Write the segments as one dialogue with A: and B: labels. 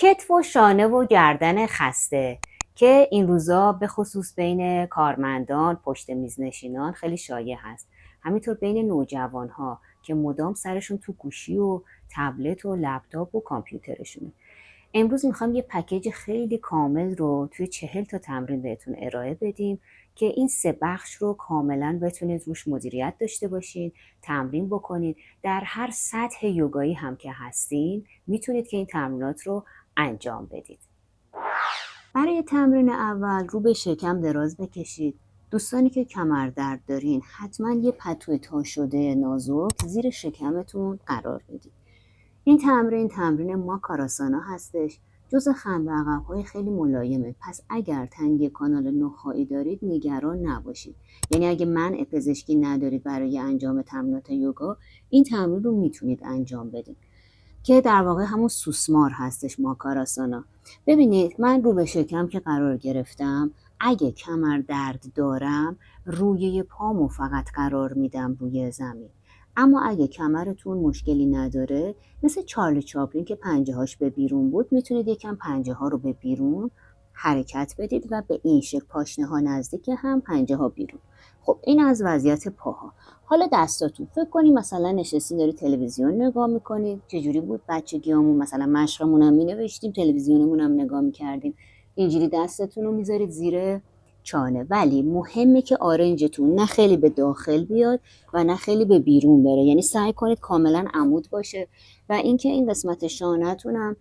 A: کتف و شانه و گردن خسته که این روزا به خصوص بین کارمندان، پشت میز نشینان خیلی شایع هست. همینطور بین نوجوانها که مدام سرشون تو گوشی و تبلت و لپتاپ و کامپیوترشونه. امروز میخوام یه پکیج خیلی کامل رو توی 40 تا تمرین بهتون ارائه بدیم که این 3 بخش رو کاملا بتونید روش مدیریت داشته باشین، تمرین بکنید. در هر سطح یوگایی هم که هستین میتونید که این تمرینات رو انجام بدید. برای تمرین اول رو به شکم دراز بکشید. دوستانی که کمر درد دارین حتما یه پتو تا شده نازک زیر شکمتون قرار بدید. این تمرین ماکاراسانا هستش. جزء خم عقب‌های خیلی ملایمه. پس اگر تنگی کانال نخاعی دارید نگران نباشید. یعنی اگه منع پزشکی ندارید برای انجام تمرینات یوگا، این تمرین رو میتونید انجام بدید که در واقع همون سوسمار هستش ماکاراسانا. ببینید من رو به شکم که قرار گرفتم، اگه کمر درد دارم روی پامو فقط قرار میدم روی زمین. اما اگه کمرتون مشکلی نداره، مثل چارلی چاپلین که پنجه هاش به بیرون بود، میتونید یکم پنجه ها رو به بیرون حرکت بدید و به این شکل پاشنه ها نزدیک هم، پنجه ها بیرون. خب این از وضعیت پاها. حالا دستاتون، فکر کنید مثلا نشستین دارید تلویزیون نگاه میکنید. چجوری بود بچگیامون؟ مثلا مشقمون هم مینوشتیم، تلویزیونمون هم نگاه میکردیم. اینجوری دستتون رو میذارید زیر چانه، ولی مهمه که آرنجتون نه خیلی به داخل بیاد و نه خیلی به بیرون بره. یعنی سعی کنید کاملا عمود باشه و اینکه این قسمت شانه‌تون هم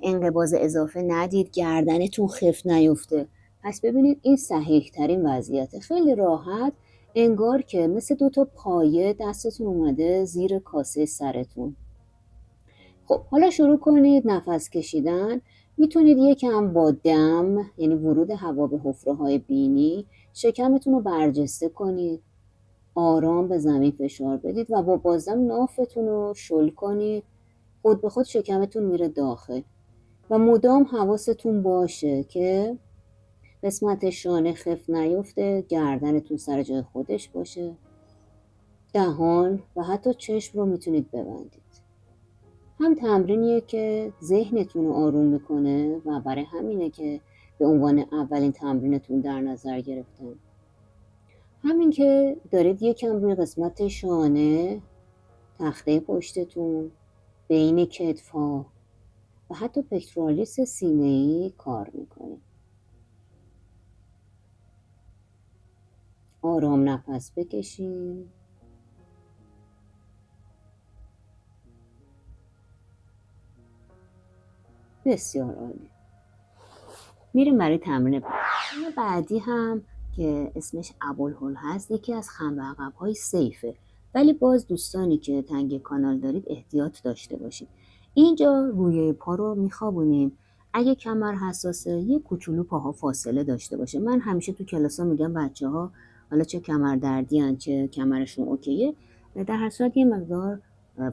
A: انقباض اضافه ندید، گردنتون خفت نیفته. پس ببینید این صحیح ترین وضعیته. خیلی راحت، انگار که مثل 2 تا پایه دستتون اومده زیر کاسه سرتون. خب حالا شروع کنید نفس کشیدن. میتونید یکم با دم، یعنی ورود هوا به حفره‌های بینی، شکمتون رو برجسته کنید. آرام به زمین فشار بدید و با بازدم نافتون رو شل کنید. خود به خود شکمتون میره داخل و مدام حواستون باشه که قسمت شانه خفت نیفته، گردنتون سر جای خودش باشه. دهان و حتی چشم رو میتونید ببندید. هم تمرینیه که ذهنتون رو آروم میکنه و برای همینه که به عنوان اولین تمرینتون در نظر گرفتم. همین که دارید یکم روی قسمت شانه، تخته پشتتون، بین کتف‌ها و حتی پکترالیس سینه‌ای کار میکنید. آرام نفس بکشید. بسیار عالی. میریم برای تمرین بعدی هم که اسمش ابوالهول هست. یکی از خم عقب‌های سیفه، ولی باز دوستانی که تنگ کانال دارید احتیاط داشته باشید. اینجا روی پا رو میخوابونیم. اگه کمر حساسه یه کوچولو پاها فاصله داشته باشه. من همیشه تو کلاسا میگم بچه‌ها حالا چه کمر دردی ان چه کمرشون اوکیه، در هر صورت یه مقدار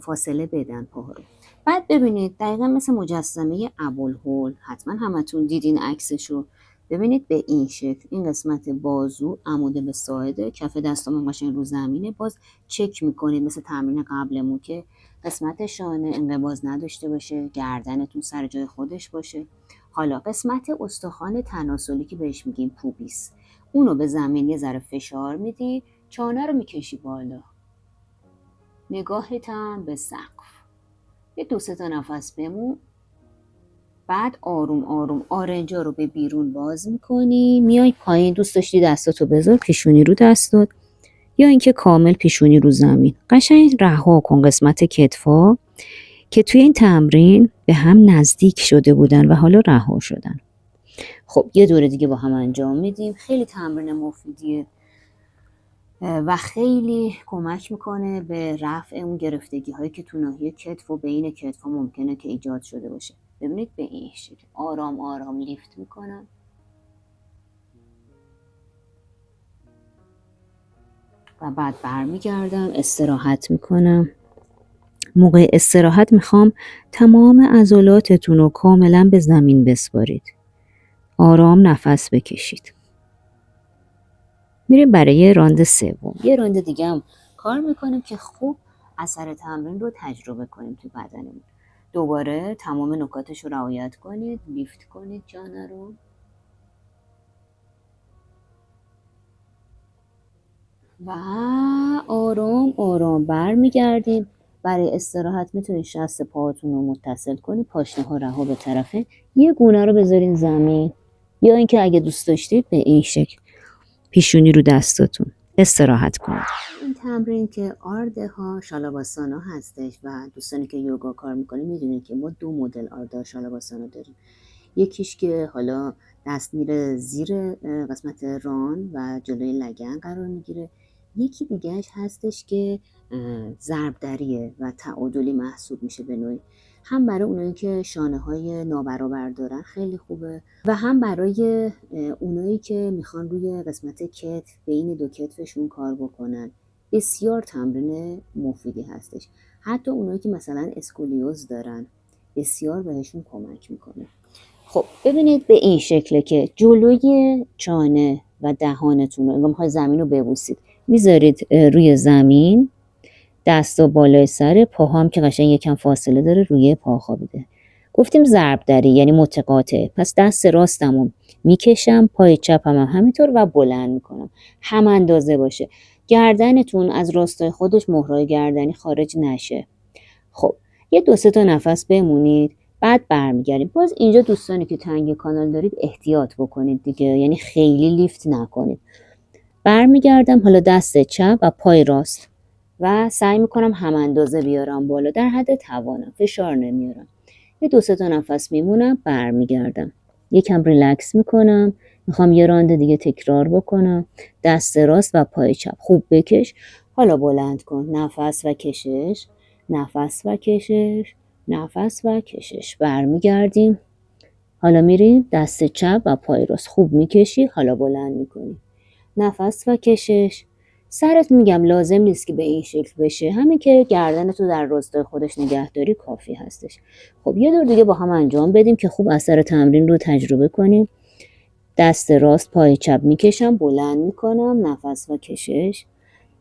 A: فاصله بدن پاها رو. بعد ببینید دقیقا مثل مجسمه ابوالهول، حتما همتون دیدین عکسشو. ببینید به این شکل این قسمت بازو عمود به ساعده، کف دستامون قشنگ رو زمینه. باز چک میکنید مثل تمرین قبلمون که قسمت شانه انقباض نداشته باشه، گردنتون سر جای خودش باشه. حالا قسمت استخوان تناسلی که بهش میگیم پوبیس، اونو به زمین یه ذره فشار میدی، چانه رو میکشی بالا، نگاهت هم به سقف. یه 2-3 تا نفس بمون. بعد آروم آروم آرنجا رو به بیرون باز میکنی، میای پایین. دوست داشتی دستاتو بذار پیشونی رو دستات یا اینکه کامل پیشونی رو زمین. قشنگ رها کن قسمت کتفا که توی این تمرین به هم نزدیک شده بودن و حالا رها شدن. خب یه دوره دیگه با هم انجام میدیم. خیلی تمرین مفیدیه و خیلی کمک میکنه به رفع اون گرفتگی هایی که تو ناحیه کتف و بین کتف ها ممکنه که ایجاد شده باشه. ببینید به این شکل آرام آرام لیفت میکنم و بعد برمیگردم استراحت میکنم. موقع استراحت میخوام تمام عضلاتتون رو کاملا به زمین بسپارید. آرام نفس بکشید. میریم برای راند سوم. یه راند دیگه هم کار میکنیم که خوب اثر تمرین رو تجربه کنیم تو بدنمون. دوباره تمام نکاتش رو رعایت کنید، لیفت کنید جانه رو و آرام آرام برمیگردیم. برای استراحت میتونید شست پاهاتون رو متصل کنید، پاشنه ها رها به طرفه، یه گونه رو بذارین زمین، یا اینکه اگه دوست داشتید به این شکل پیشونی رو دستاتون استراحت کنید. این تمرین که آردها شالاباسانا هستش و دوستانی که یوگا کار میکنید میدونید که ما 2 مدل آردها شالاباسانا داریم. یکیش که حالا دست میره زیر قسمت ران و جلوی لگن قرار میگیره، یکی دیگهش هستش که ضربدریه و تعادلی محسوب میشه به نوعی، هم برای اونایی که شانه های نابرابر دارن خیلی خوبه و هم برای اونایی که میخوان روی قسمت کتف بین 2 کتفشون کار بکنن. بسیار تمرین مفیدی هستش. حتی اونایی که مثلا اسکولیوز دارن بسیار بهشون کمک میکنه. خب ببینید به این شکله که جلوی چانه و دهانتون رو انگار میخواید زمین رو ببوسید، میذارید روی زمین، دستا بالای سر، پاها هم که قشنگ یکم فاصله داره روی پا خوابیده. گفتیم ضرب دری یعنی متقاطع، پس دست راستمو میکشم، پای چپم هم همینطور و بلند میکنم، هم اندازه باشه، گردنتون از راستای خودش مهرای گردنی خارج نشه. خب یه 2-3 تا نفس بمونید، بعد برمیگردیم. باز اینجا دوستانی که تنگ کانال دارید احتیاط بکنید دیگه، یعنی خیلی لیفت نکنید. برمیگردم، حالا دست چپ و پای راست و سعی میکنم هم اندازه بیارم بالا در حد توانم، فشار نمیارم. یه 2-3 تا نفس میمونم، برمیگردم، یکم ریلکس میکنم، میخوام یه راند دیگه تکرار بکنم. دست راست و پای چپ خوب بکش، حالا بلند کن، نفس و کشش، نفس و کشش، نفس و کشش. برمیگردیم، حالا میریم دست چپ و پای راست خوب میکشی، حالا بلند میکنی، نفس و کشش. سرت میگم لازم نیست که به این شکل بشه، همین که گردنتو در راستای خودش نگهداری کافی هستش. خب یه دور دیگه با هم انجام بدیم که خوب اثر تمرین رو تجربه کنیم. دست راست پای چپ میکشم، بلند میکنم، نفس و کشش،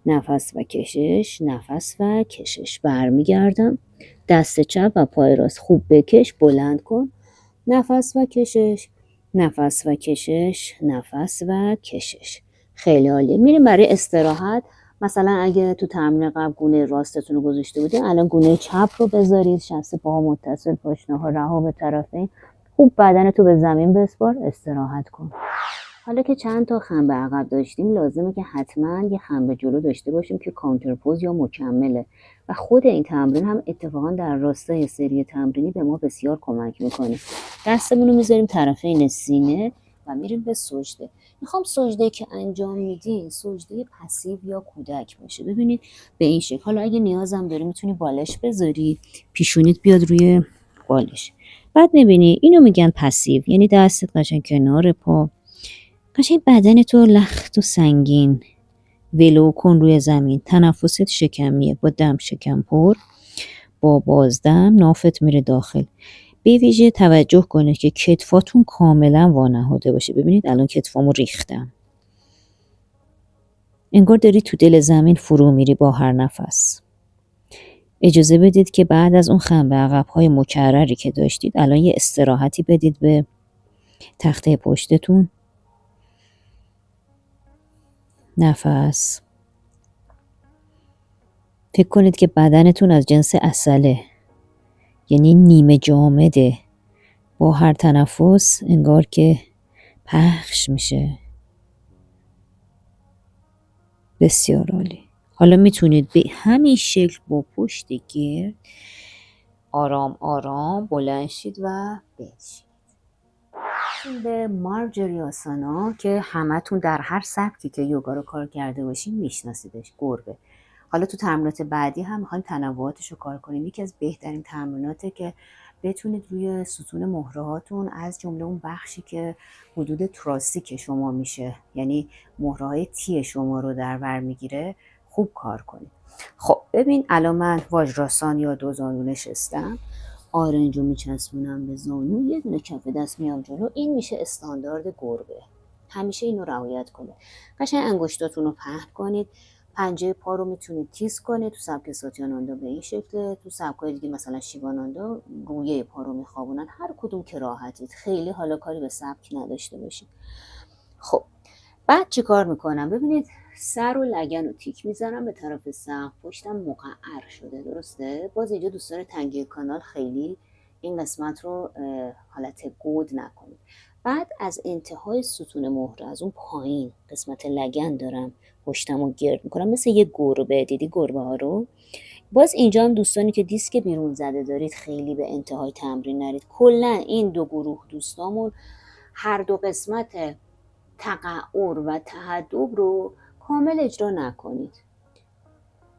A: نفس و کشش، نفس و کشش. برمیگردم، دست چپ و پای راست خوب بکش، بلند کن، نفس و کشش، نفس و کشش، نفس و کشش. خیلی عالیه. میریم برای استراحت. مثلا اگه تو تمرین قبل گونه راستتون رو گذاشته بودین، الان گونه چپ رو بذارید، شست پاها متصل، پاشنه ها رها به طرفین، خوب بدنتو به زمین بسپار، استراحت کن. حالا که چند تا خم عقب داشتیم، لازمه که حتما یه خم جلو داشته باشیم که کانتر پوز یا مکمله و خود این تمرین هم اتفاقا در راستای سری تمرینی به ما بسیار کمک میکنه. دستمون رو میذاریم طرفین سینه و میریم به سجده. میخوام سجده که انجام میدین سجده پسیو یا کودک باشه. ببینید به این شکل. حالا اگه نیازم داری میتونی بالش بذاری، پیشونیت بیاد روی بالش. بعد میبینی اینو میگن پسیو، یعنی دستت قشنگ کنار پا، قشنگ بدن تو لخت و سنگین ولو کن روی زمین. تنفست شکمیه، با دم شکم پر، با بازدم نافت میره داخل. به ویژه توجه کنید که کتفاتون کاملا وانهاده باشه. ببینید الان کتفامو ریختم، انگار داری تو دل زمین فرو میری با هر نفس. اجازه بدید که بعد از اون خم عقب‌های مکرری که داشتید الان یه استراحتی بدید به تخته پشتتون. نفس. فکر کنید که بدنتون از جنس عسله، یعنی نیمه جامده، با هر تنفس انگار که پخش میشه. بسیار عالی. حالا میتونید به همین شکل با پشت گرد آرام آرام بلند شید و بنشید. به مارجری آسانا که همتون در هر سبکی که یوگا رو کار کرده باشین میشناسیدش، گربه. حالا تو تمرینات بعدی هم میخوایم تنوعاتش رو کار کنیم. یکی از بهترین تمریناته که بتونید روی ستون مهرهاتون از جمله اون بخشی که حدود تراستیک شما میشه، یعنی مهره‌های تی شما رو در بر میگیره، خوب کار کنید. خب ببین الان من واژراسان یا 2 زانو نشستم، آرنج رو میچسبونم به زانو، یه دونه کف دست میام جلو. این میشه استاندارد گربه. همیشه اینو رعایت کنید. قشنگ انگشتاتون رو پهن کنید پنجه پا رو میتونید تیز کنید. تو سبک ساتیاناندا به این شکله، تو سبک‌های دیگه مثلا شیواناندا رویه پا رو میخوابونن. هر کدوم که راحتید، خیلی حالا کاری به سبک نداشته باشید. خب بعد چی کار میکنم؟ ببینید سر و لگن رو تیک میزنم به طرف سقف، پشتم مقعر شده، درسته؟ باز اینجا دوستان تنگی کانال خیلی این قسمت رو حالت گود نکنید. بعد از انتهای ستون مهره، از اون پایین قسمت لگن دارم پشتم رو گرد میکنم مثل یه گربه. دیدی گربه ها رو؟ باز اینجا هم دوستانی که دیسک بیرون زده دارید خیلی به انتهای تمرین نرید. کلا این دو گروه دوستامون هر دو قسمت تقعر و تهدب رو کامل اجرا نکنید.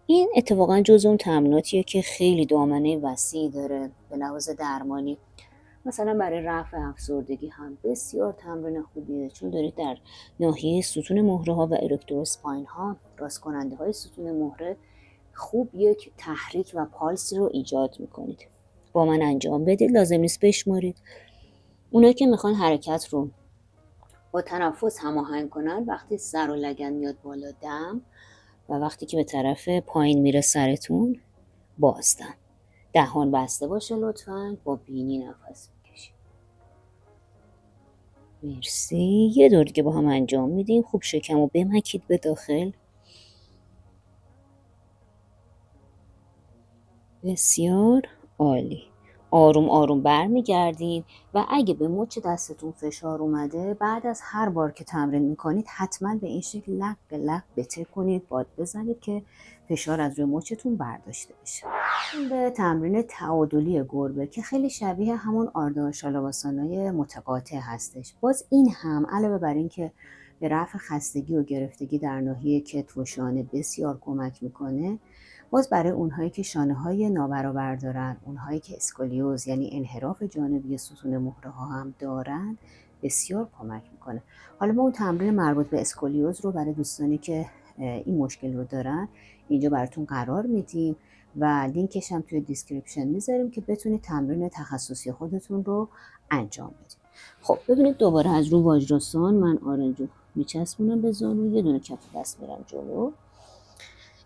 A: این اتفاقا جز اون تمریناتیه که خیلی دامنه وسیعی داره به لحاظ درمانی. مثلا برای رفع افسردگی هم بسیار تمرین خوبیه، چون دارید در ناحیه ستون مهره ها و ارکترواسپاین ها، راست کننده های ستون مهره، خوب یک تحریک و پالسی رو ایجاد میکنید. با من انجام بدید، لازم نیست بشمارید. اونایی که میخوان حرکت رو با تنفس هماهنگ کنن، وقتی سر و لگن میاد بالا دم و وقتی که به طرف پایین میره سرتون بازدم. دهان بسته باشه لطفاً، با بینی نفس بکشید. مرسی. یه دور دیگه با هم انجام میدیم. خوب شکم رو بمکید به داخل. بسیار عالی. آروم آروم برمیگردین و اگه به مچ دستتون فشار اومده، بعد از هر بار که تمرین میکنید حتما به این شکل لق به لق بته کنید، باد بزنید که فشار از روی مچتون برداشته بشه. به تمرین تعادلی گربه که خیلی شبیه همون آردا شالاواسانای متقاطع هستش. باز این هم علاوه بر این که به رفع خستگی و گرفتگی در ناحیه کتف و شانه بسیار کمک میکنه، باز برای اونهایی که شانه های نابرابر دارن، اونهایی که اسکولیوز یعنی انحراف جانبی ستون مهره ها هم دارن، بسیار کمک میکنه. حالا ما اون تمرین مربوط به اسکولیوز رو برای دوستانی که این مشکل رو دارن اینجا براتون قرار میدیم و لینکش هم توی دیسکریپشن میذاریم که بتونید تمرین تخصصی خودتون رو انجام بدید. خب ببینید دوباره از رو واژراسان من آرنجو میچسبونم به زانو، یه دونه کف دست میرم جلو.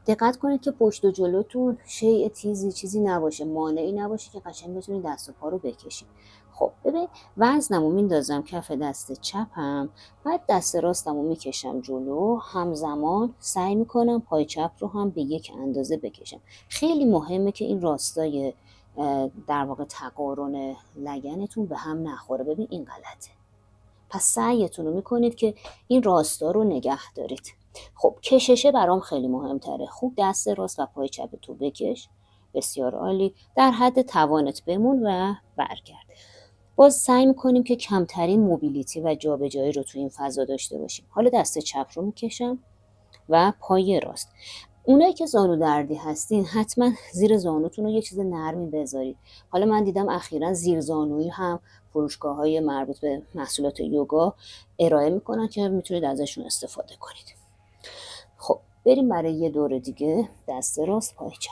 A: دقت کنید که پشت و جلوتون شیء تیزی چیزی نباشه، مانعی نباشه که قشنگ بتونید دست و پا رو بکشید. خب ببین وزنمو میندازم کف دست چپم، بعد دست راستمو میکشم جلو، همزمان سعی میکنم پای چپ رو هم به یک اندازه بکشم. خیلی مهمه که این راستای در واقع تقارن لگنتون به هم نخوره. ببین این غلطه، پس سعیتون رو میکنید که این راستا رو نگه دارید. خب کششه برام خیلی مهمتره. خوب دست راست و پای چپ تو بکش. بسیار عالی. در حد توانت بمون و برگرد. باز سعی میکنیم که کمترین موبیلیتی و جابجایی رو تو این فضا داشته باشیم. حالا دست چپ رو میکشم و پای راست. اونایی که زانو دردی هستین حتما زیر زانوتون رو یه چیز نرمی بذارید. حالا من دیدم اخیراً زیر زانویی هم فروشگاه‌های مربوط به محصولات یوگا ارائه میکنن که میتونید ازشون استفاده کنید. خب بریم برای یه دور دیگه. دست راست پای چپ.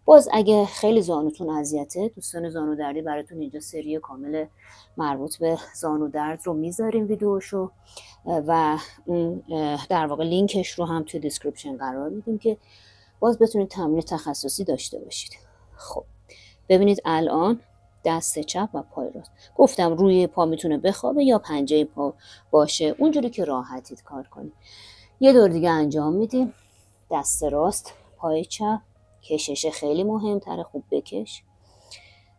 A: باز اگه خیلی زانوتون اذیته، دوستان زانو دردی براتون اینجا سری کامل مربوط به زانو درد رو میذاریم ویدیوشو و در واقع لینکش رو هم توی دیسکریپشن قرار میدیم که باز بتونید تمرین تخصصی داشته باشید. خب ببینید الان دست چپ و پای راست، گفتم روی پا میتونه بخوابه یا پنجه پا باشه، اونجوری که راحتید کار کنید. یه دور دیگه انجام میدیم. دست راست پای چپ، کشش خیلی مهمتره، خوب بکش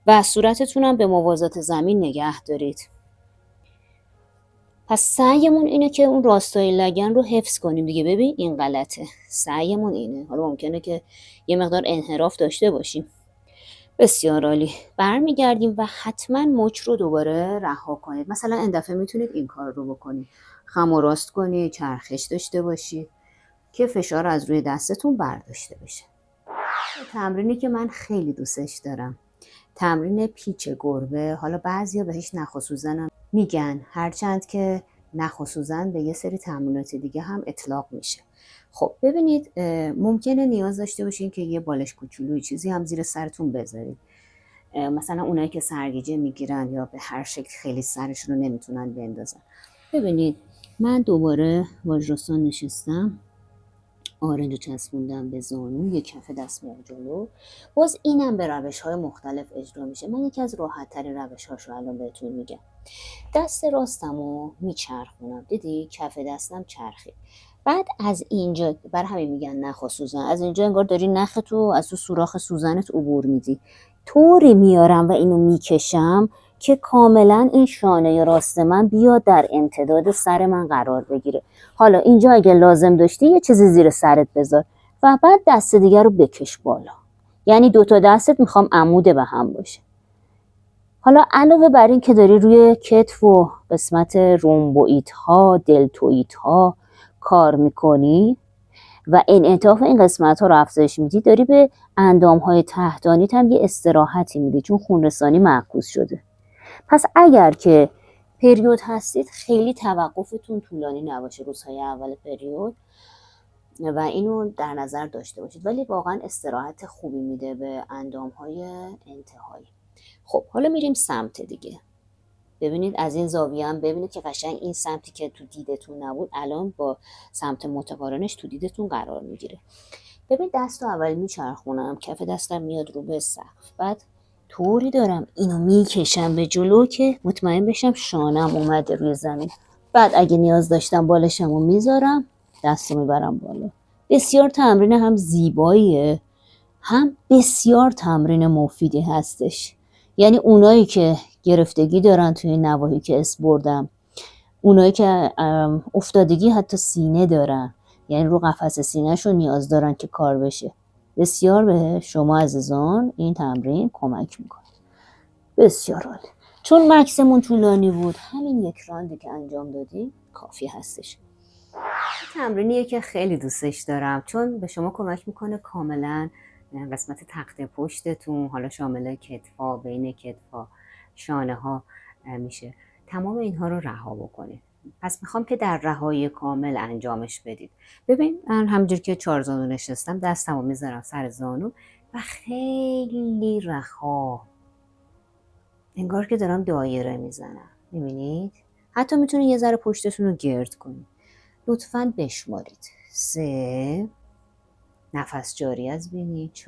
A: و صورتتون هم به موازات زمین نگه دارید. پس سعیمون اینه که اون راستای لگن رو حفظ کنیم دیگه. ببین این غلطه، سعیمون اینه. حالا ممکنه که یه مقدار انحراف داشته باشیم. بسیار عالی. برمیگردیم و حتما مچ رو دوباره رها کنید. مثلا این دفعه میتونید این کار رو بکنید، خم و راست کنید، چرخش داشته باشید که فشار از روی دستتون برداشته بشه. تمرینی که من خیلی دوستش دارم، تمرین پیچ گربه. حالا بعضیا بهش نخ و سوزن هم میگن، هرچند که نخ و سوزن به یه سری تمرینات دیگه هم اطلاق میشه. خب ببینید ممکنه نیاز داشته باشین که یه بالش کوچولوی چیزی هم زیر سرتون بذارید. مثلا اونایی که سرگیجه میگیرن یا به هر شکل خیلی سرشون رو نمیتونن بندازن. ببینید من دوباره واژراسان نشستم، آرنج رو چسبوندم به زانو، یک کف دست میام جلو. باز اینم به روش‌های مختلف اجرا میشه. من یکی از راحت‌ترین روش‌هاش رو الان بهتون میگم. دست راستم رو میچرخونم، دیدی کف دستم چرخید. بعد از اینجا، بر همین میگن نخ و سوزن، از اینجا انگار داری نختو از تو سوراخ سوزنت عبور میدی. طوری میارم و اینو میکشم که کاملا این شانه راست من بیاد در امتداد سر من قرار بگیره. حالا اینجا اگه لازم داشتی یه چیزی زیر سرت بذار و بعد دست دیگر رو بکش بالا. یعنی دوتا دستت میخوام عمود به هم باشه. حالا علاوه بر این که داری روی کتف و قسمت رومبوئید ها، دلتوئید ها کار میکنی و انعطاف این قسمت ها رو افزایش میدی، داری به اندام های تحتانیت هم یه استراحتی میدی، چون خونرسانی معکوس شده. پس اگر که پریود هستید خیلی توقفتون طولانی نباشه روزهای اول پریود و اینو در نظر داشته باشید، ولی واقعا استراحت خوبی میده به اندام های انتهایی. خب حالا میریم سمت دیگه. ببینید از این زاویه هم ببینید که قشنگ این سمتی که تو دیدتون نبود الان با سمت متقارنش تو دیدتون قرار میگیره. ببین دست رو اول میچرخونم، کف دستم میاد رو به سقف، بعد طوری دارم اینو میکشم به جلو که مطمئن بشم شانم اومده روی زمین. بعد اگه نیاز داشتم بالشم رو میذارم، دست رو میبرم بالا. بسیار تمرین هم زیباییه، هم بسیار تمرین مفیدی هستش. یعنی اونایی که گرفتگی دارن توی نواحی که اسم بردم، اونایی که افتادگی حتی سینه دارن، یعنی رو قفس سینه‌شون نیاز دارن که کار بشه، بسیار به شما عزیزان این تمرین کمک میکنه. بسیار عالی. چون مکسمون طولانی بود، همین یک راندی که انجام دادیم کافی هستش. تمرینیه که خیلی دوستش دارم، چون به شما کمک میکنه کاملا قسمت تخت پشتتون، حالا شامل کتفا، بین کتفا، شانه ها میشه، تمام اینها رو رها بکنید. پس میخوام که در رهایی کامل انجامش بدید. ببین من همونجور که 4 زانو نشستم، دستم رو میذارم سر زانو و خیلی رها، انگار که دارم دایره میزنم. میبینید؟ حتی میتونید یه ذره پشتتون رو گرد کنید. لطفاً بشمارید. 3، نفس جاری از بینی، 4،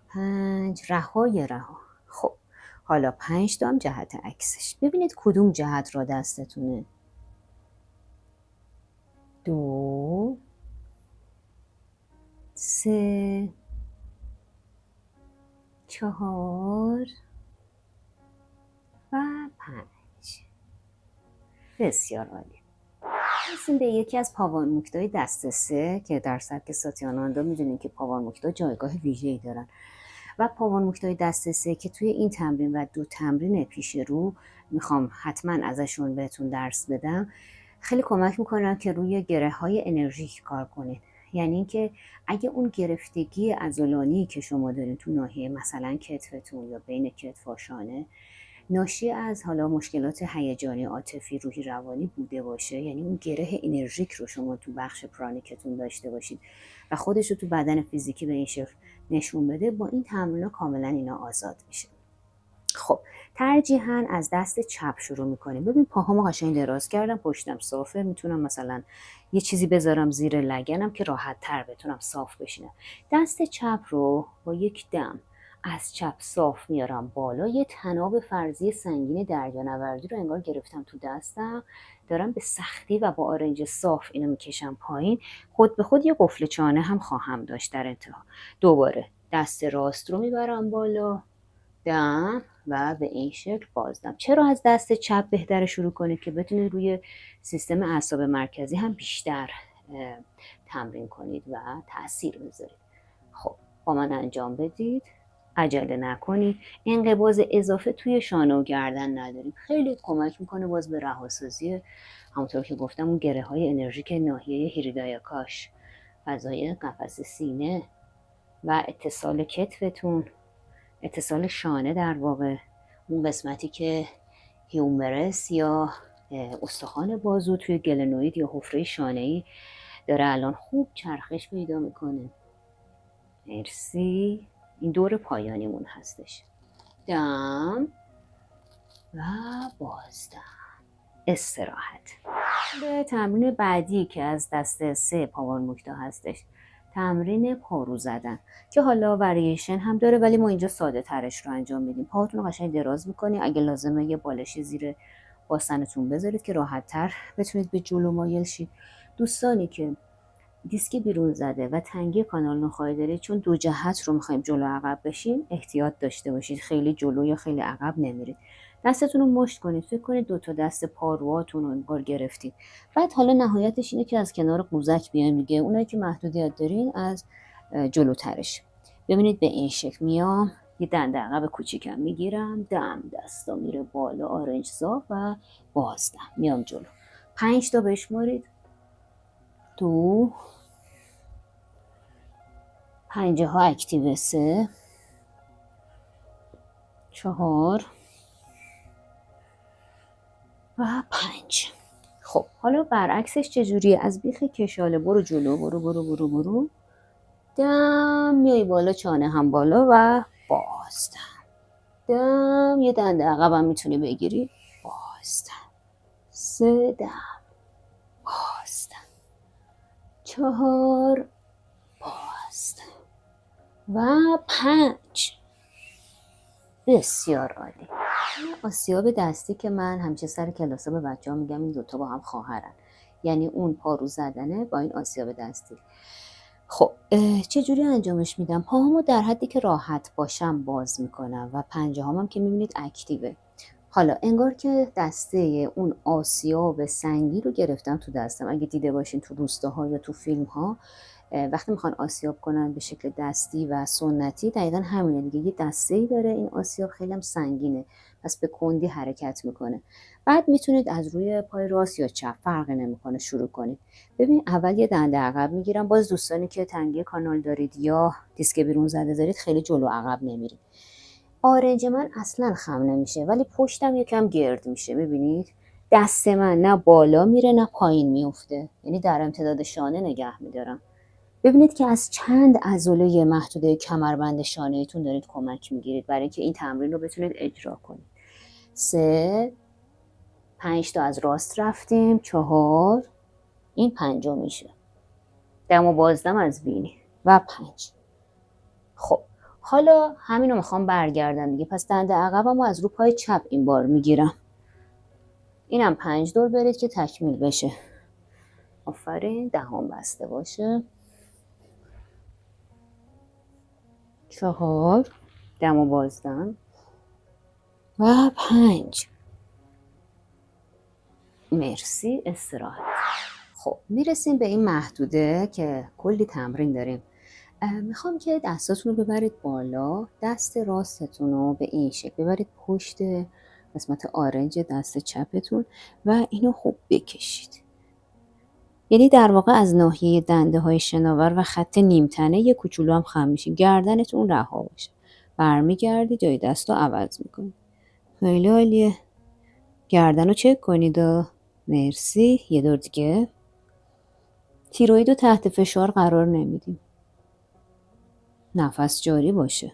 A: 5، رهای رها. خب حالا 5 تا هم جهت عکسش. ببینید کدوم جهت را دستتونه. 2، 3، 4 و 5. بسیار عالی. رسیم به یکی از پاوانموکتای دست 3 که در سبک ساتیاناندا میدونین که پاوانموکتا جایگاه ویژه‌ای دارن و پاوانموکتای دست 3 که توی این تمرین و 2 تمرین پیش رو میخوام حتما ازشون بهتون درس بدم، خیلی کمک میکنن که روی گره های انرژیک کار کنید. یعنی اینکه اگه اون گرفتگی عضلانی که شما دارین تو ناحیه مثلا کتفتون یا بین کتف و شانه ناشی از حالا مشکلات هیجانی، عاطفی، روحی، روانی بوده باشه، یعنی اون گره انرژیک رو شما تو بخش پرانیکتون داشته باشید و خودش رو تو بدن فیزیکی به این شکل نشون بده، با این تمرین کاملا اینا آزاد میشه. خب ترجیحاً از دست چپ شروع میکنیم. ببین پاهامو قشنگ دراز کردم، پشتم صافه، میتونم مثلا یه چیزی بذارم زیر لگنم که راحت تر بتونم صاف بشینم. دست چپ رو با یک دم از چپ صاف میارم بالا، یه طناب فرضی سنگین دریانوردی رو انگار گرفتم تو دستم، دارم به سختی و با آرنج صاف اینو میکشم پایین. خود به خود یه قفل چانه هم خواهم داشت در انتها. دوباره دست راست رو میبرم بالا، دم و به این شکل بازدم. چرا از دست چپ بهتره شروع کنید؟ که بتونید روی سیستم اعصاب مرکزی هم بیشتر تمرین کنید و تأثیر بذارید. خب با من انجام بدید، عجله نکنید. انقباض اضافه توی شانه و گردن نداریم، خیلی کمک میکنه باز به رهاسازی، همونطور که گفتم، اون گره های انرژیک ناحیه هیریدایاکاش، فضای قفس سینه و اتصال کتفتون، اتصال شانه، در واقع اون قسمتی که هیومرس یا استخوان بازو توی گلنوید یا حفره شانه‌ای داره الان خوب چرخش پیدا میکنه. مرسی. این دور پایانیمون هستش. دم و بازدم. استراحت. به تمرین بعدی که از دسته 3 پاور موکتا هستش، تمرین پارو زدن که حالا وریشن هم داره ولی ما اینجا ساده ترش رو انجام میدیم. پاهاتون رو قشنگ دراز میکنی، اگه لازمه یه بالشی زیر باسنتون بذارید که راحت تر بتونید به جلو مایل شید. دوستانی که دیسک بیرون زده و تنگی کانال نخاعی دارید، چون دو جهت رو میخوایم جلو عقب بشین، احتیاط داشته باشید، خیلی جلو یا خیلی عقب نمیرید. دستتون رو مشت کنید، فکر کنید 2 تا دست پاروهاتون رو انگار گرفتید. بعد حالا نهایتش اینه که از کنار قوزک بیایم دیگه. اونایی که محدودیت دارین از جلوترش ببینید به این شکل میام، یه دنده عقب کوچیکم میگیرم، دستا میره بالا آرنج زا و بازدم میام جلو. 5 تا بشمارید. 2 پنجه ها اکتیو، 3 4 و 5. خب حالا برعکسش چجوریه؟ از بیخ کشاله برو جلو، برو دم میای بالا، چانه هم بالا و بازدم. دم یه دنده عقبم میتونی بگیری، بازدم. 3 دم، بازدم. 4 بازدم و 5. بسیار عالی. آسیاب دستی که من همیشه سر کلاسا به بچه‌ها میگم این دوتا با هم خواهرن، یعنی اون پارو زدنه با این آسیاب دستی. خب چجوری انجامش میدم؟ پاهامو در حدی که راحت باشم باز میکنم و پنجه هم که میبینید اکتیوه. حالا انگار که دسته اون آسیاب سنگی رو گرفتم تو دستم. اگه دیده باشین تو روستاها یا تو فیلم ها وقتی میخوان آسیاب کنن به شکل دستی و سنتی، دقیقا همینه دیگه. یه دسته‌ای داره، این آسیاب خیلی هم سنگینه، پس به کندی حرکت میکنه. بعد میتونید از روی پای راست یا چپ، فرقی نمیکنه، شروع کنید. ببین اول یه دنده عقب میگیرم. باز دوستانی که تنگی کانال دارید یا دیسک بیرون زده دارید، خیلی جلو عقب نمیرید. آرنج من اصلا خم نمیشه ولی پشتم یکم گرد میشه. ببینید دست من نه بالا میره نه پایین میفته، یعنی در امتداد شانه نگه میدارم. ببینید که از چند عضله محدوده کمربند شانه‌تون دارید کمک میگیرید برای اینکه این تمرین رو بتونید اجرا کنید. 3 5 تا از راست رفتیم، 4 این 5 میشه، دم و بازدم از بینی و 5. خب حالا همینو میخوام برگردم دیگه، پس دنده عقبمو از رو پای چپ این بار میگیرم. اینم 5 دور برید که تکمیل بشه. آفرین، دهم بسته باشه. 4 دم و بازدم و 5. مرسی، استراحت. خب میرسیم به این محدوده که کلی تمرین داریم. میخوام که دستاتون رو ببرید بالا، دست راستتون رو به این شکل ببرید پشت قسمت آرنج دست چپتون و اینو خوب بکشید. یعنی در واقع از ناحیه دنده های شناور و خط نیمتنه یه کوچولو هم خم میشین، گردنتون رها باشه. برمیگردی جای دست رو عوض میکنید. خیلی عالیه. گردن رو چک کنید. مرسی. یه دور دیگه. تیروید رو تحت فشار قرار نمیدیم. نفس جاری باشه.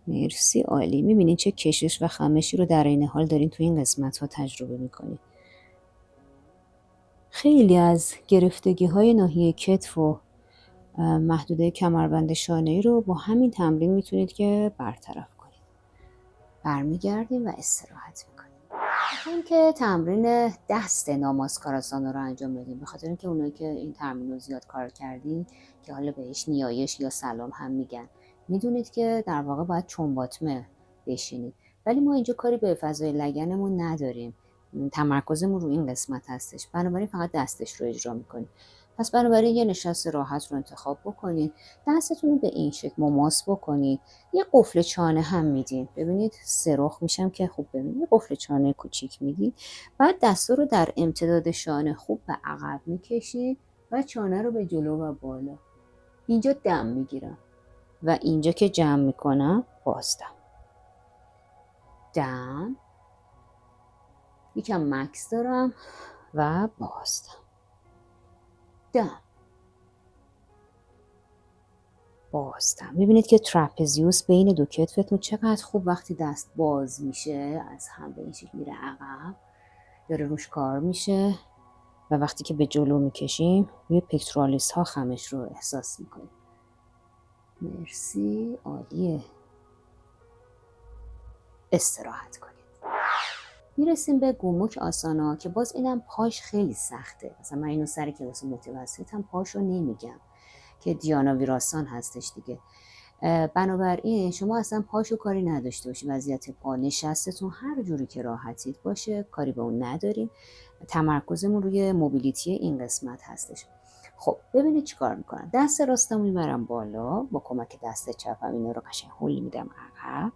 A: مرسی، عالی. میبینین چه کشش و خمشی رو در این حال دارین تو این قسمت ها تجربه میکنید. خیلی از گرفتگی های ناحیه کتف و محدوده کمربند شانه‌ای رو با همین تمرین میتونید که برطرف کنید. برمیگردیم و استراحت میکنیم. میخوایم که تمرین دست ناماسکاراسانا رو انجام بدیم، به خاطر اینکه اونایی که این تمرین رو زیاد کار کردین که حالا بهش نیایش یا سلام هم میگن، میدونید که در واقع باید چنباتمه بشینید، ولی ما اینجا کاری به فضای لگنمون نداریم، تمرکزمون رو این قسمت هستش، بنابراین فقط دستش رو اجرا میکنیم. پس بنابراین یه نشست راحت رو انتخاب بکنید، دستتون رو به این شکل مماس بکنید، یه قفل چانه هم میدین. ببینید سرخ میشم که خوب ببینید، یه قفل چانه کوچیک میدید. بعد دستا رو در امتداد شانه خوب به عقب میکشید و چانه رو به جلو و بالا. اینجا دم میگیرم و اینجا که جمع میکنم بازدم. دم، یکم مکس دارم و بازدم. دم، بازدم. میبینید که ترپزیوس بین دو کتفتون چقدر خوب وقتی دست باز میشه از هم به این شکل میره عقب. داره روش کار میشه و وقتی که به جلو میکشیم روی پکترالیس ها خمش رو احساس میکنیم. مرسی، عالیه. استراحت کنید. میرسیم به گوموک آسانا که باز اینم پاش خیلی سخته. مثلا من اینو سر کلاس متوسطم پاشو نمیگم که دیانا ویراسان هستش دیگه. بنابراین شما اصلا پاشو کاری نداشته باشید، وضعیت پا نشستتون هر جوری که راحتید باشه، کاری به اون نداریم. تمرکزمون روی موبیلیتی این قسمت هستش. خب ببینید چیکار میکنم. دست راستم میبرم بالا، با کمک دست چپم اینا رو قشنگ هل میدم عقب.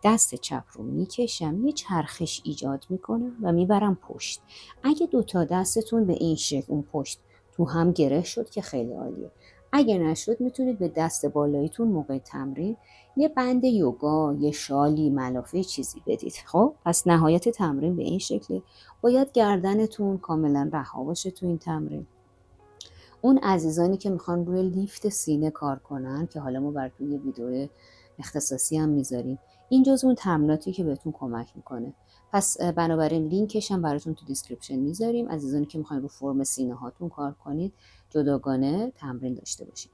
A: دست چپ رو میکشم، یه چرخش ایجاد میکنم و میبرم پشت. اگه دوتا دستتون به این شکل اون پشت تو هم گره شد که خیلی عالیه. اگه نشد میتونید به دست بالاییتون موقع تمرین یه بند یوگا، یه شالی، ملافه چیزی بدید. خب پس نهایت تمرین به این شکله. باید گردنتون کاملا رها باشه تو این تمرین. اون عزیزانی که میخوان روی لیفت سینه کار کنن که حالا ما براتون یه ویدیو اختصاصی هم میذاریم، این جز اون تمریناتی که بهتون کمک میکنه. پس بنابراین لینکش هم براتون تو دیسکریپشن میذاریم. عزیزانی که میخواین رو فرم سینه هاتون کار کنید جداگانه تمرین داشته باشید.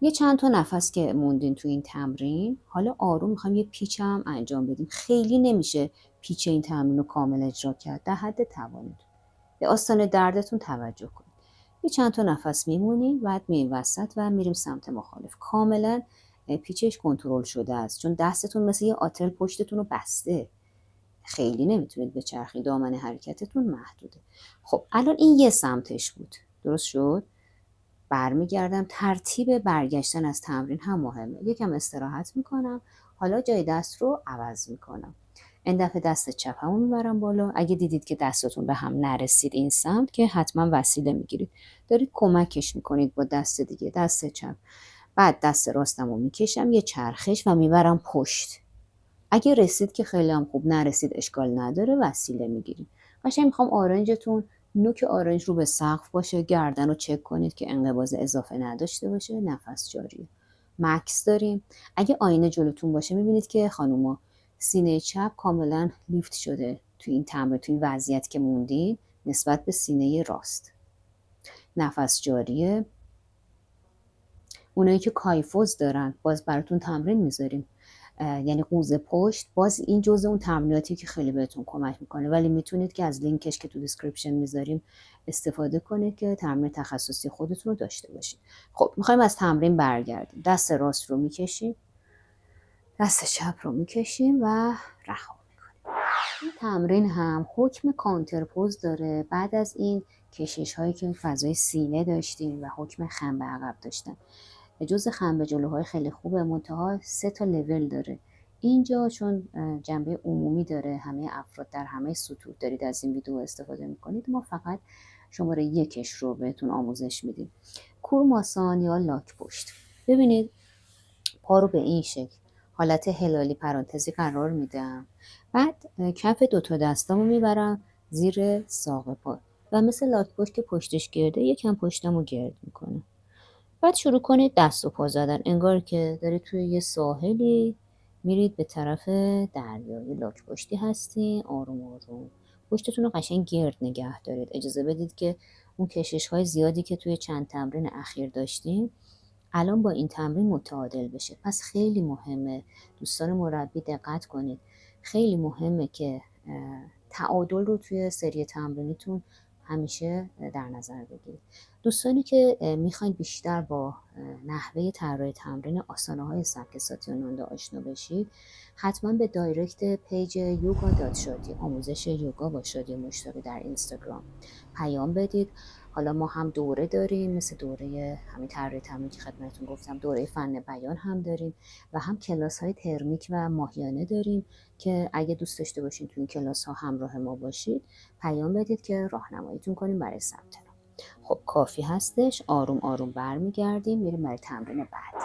A: یه چند تا نفس که موندین تو این تمرین، حالا آروم میخوایم یه پیچ هم انجام بدیم. خیلی نمیشه پیچ این تمرین رو کامل اجرا کرد، در حد توانید. به آستانه دردتون توجه کنید. یه چند تا نفس میمونیم، بعد میریم وسط و میریم سمت مخالف. کاملا پیچش کنترل شده است، چون دستتون مثل یه آتل پشتتون رو بسته. خیلی نمیتونید به چرخی، دامن حرکتتون محدوده. خب الان این یه سمتش بود، درست شد. برمیگردم. ترتیب برگشتن از تمرین هم مهمه. یکم استراحت میکنم، حالا جای دست رو عوض میکنم. این دفعه دست چپمو میبرم بالا. اگه دیدید که دستتون به هم نرسید این سمت که حتما وسیله میگیرید، دارید کمکش میکنید با دست دیگه، دست چپ. بعد دست راستمو میکشم یه چرخش و میبرم پشت. اگه رسید که خیلی هم خوب، نرسید اشکال نداره، وسیله میگیرید. قشنگ میخوام آرنجتون نوک آرنج رو به سقف باشه. گردن رو چک کنید که انقباض اضافه نداشته باشه. نفس جاری. مکس داریم. اگه آینه جلوتون باشه میبینید که خانوما سینه چپ کاملا لیفت شده توی این تمرین، توی این وضعیت که موندین نسبت به سینه راست. نفس جاریه. اونایی که کایفوز دارن باز براتون تمرین میذاریم، یعنی قوز پشت. باز این جزء اون تمریناتی که خیلی بهتون کمک میکنه، ولی میتونید که از لینکش که تو دیسکریپشن میذاریم استفاده کنید که تمرین تخصصی خودتون رو داشته باشید. خب میخوایم از تمرین برگردیم. دست راست رو میکشیم، دست چپ رو میکشیم و رها میکنیم. این تمرین هم حکم کانترپوز داره. بعد از این کشش هایی که فضای سینه داشتیم و حکم خم به عقب داشتن، جزء خم به جلوهای خیلی خوبه، منتها 3 تا لول داره. اینجا چون جنبه عمومی داره، همه افراد در همه سطوح دارید از این ویدیو استفاده میکنید، ما فقط شماره 1 رو بهتون آموزش میدیم. کورماسان یا لاک پشت. ببینید پا رو به این شکل حالت هلالی پرانتزی قرار میدم. بعد کف 2 تا دستامو میبرم زیر ساق پا و مثل لاک پشت که پشتش گرده یکم پشتمو گرد میکنه. بعد شروع کنید دست و پا زدن، انگار که دارید توی یه ساحلی میرید به طرف دریا. یه لاک پشتی هستین. آروم آروم پشتتون رو قشنگ گرد نگه دارید. اجازه بدید که اون کشش های زیادی که توی چند تمرین اخیر داشتیم الان با این تمرین متعادل بشه. پس خیلی مهمه دوستان مربی دقت کنید. خیلی مهمه که تعادل رو توی سری تمرینیتون همیشه در نظر بگیرید. دوستانی که میخواین بیشتر با نحوه طراحی تمرین آسانه های سبک ساتیاناندا آشنا بشید، حتما به دایرکت پیج یوگا دات شادی، آموزش یوگا با شادی مشتاقی در اینستاگرام پیام بدید. حالا ما هم دوره داریم، مثل دوره همین طراحی تمرین که خدمتتون گفتم، دوره فن بیان هم داریم و هم کلاس های ترمیک و ماهیانه داریم که اگه دوست داشته باشین تو این کلاس ها همراه ما باشید، پیام بدید که راهنماییتون کنیم برای ثبت نام. خب کافی هستش. آروم آروم برمیگردیم میریم برای تمرین بعد.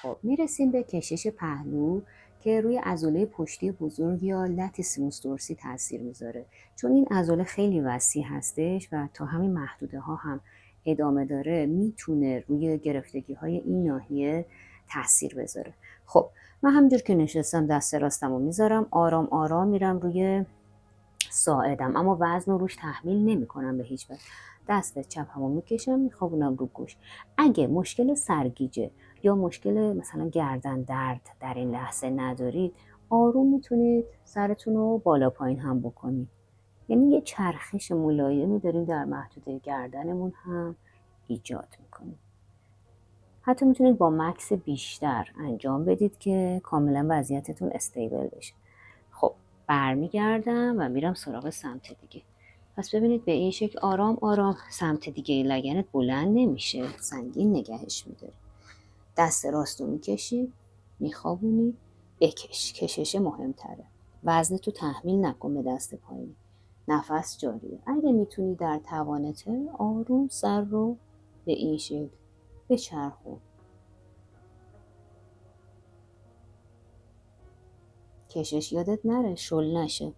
A: خب میرسیم به کشش پهلو که روی عضله پشتی بزرگ یا لاتیسیموس دورسی تاثیر میذاره. چون این عضله خیلی وسیع هستش و تا همین محدوده ها هم ادامه داره، میتونه روی گرفتگی های این ناحیه تاثیر بذاره. خب من همینجور که نشستم دست راستم رو میذارم، آرام آرام میرم روی ساعدم، اما وزن رو روش تحمیل نمیکنم به هیچ وجه. دست چپمو میکشم میخوابونم رو گوش. اگه مشکل سرگیجه یا مشکل مثلا گردن درد در این لحظه ندارید، آروم میتونید سرتون رو بالا پایین هم بکنید. یعنی یه چرخش ملایمی داریم در محدوده گردنمون هم ایجاد میکنیم. حتی میتونید با مکس بیشتر انجام بدید که کاملا وضعیتتون استیبل بشه. خب برمیگردم و میرم سراغ سمت دیگه. پس ببینید به این شکل آرام آرام سمت دیگه لگنت بلند نمیشه، سنگین نگهش میداری. دست راست رو میکشی، میخوابونی، بکش. کشش مهمتره. وزن تو تحمیل نکن به دست پایین. نفس جاریه. اگه میتونی در توانته آروم سر رو به این شکل بچرخون. کشش یادت نره، شل نشه.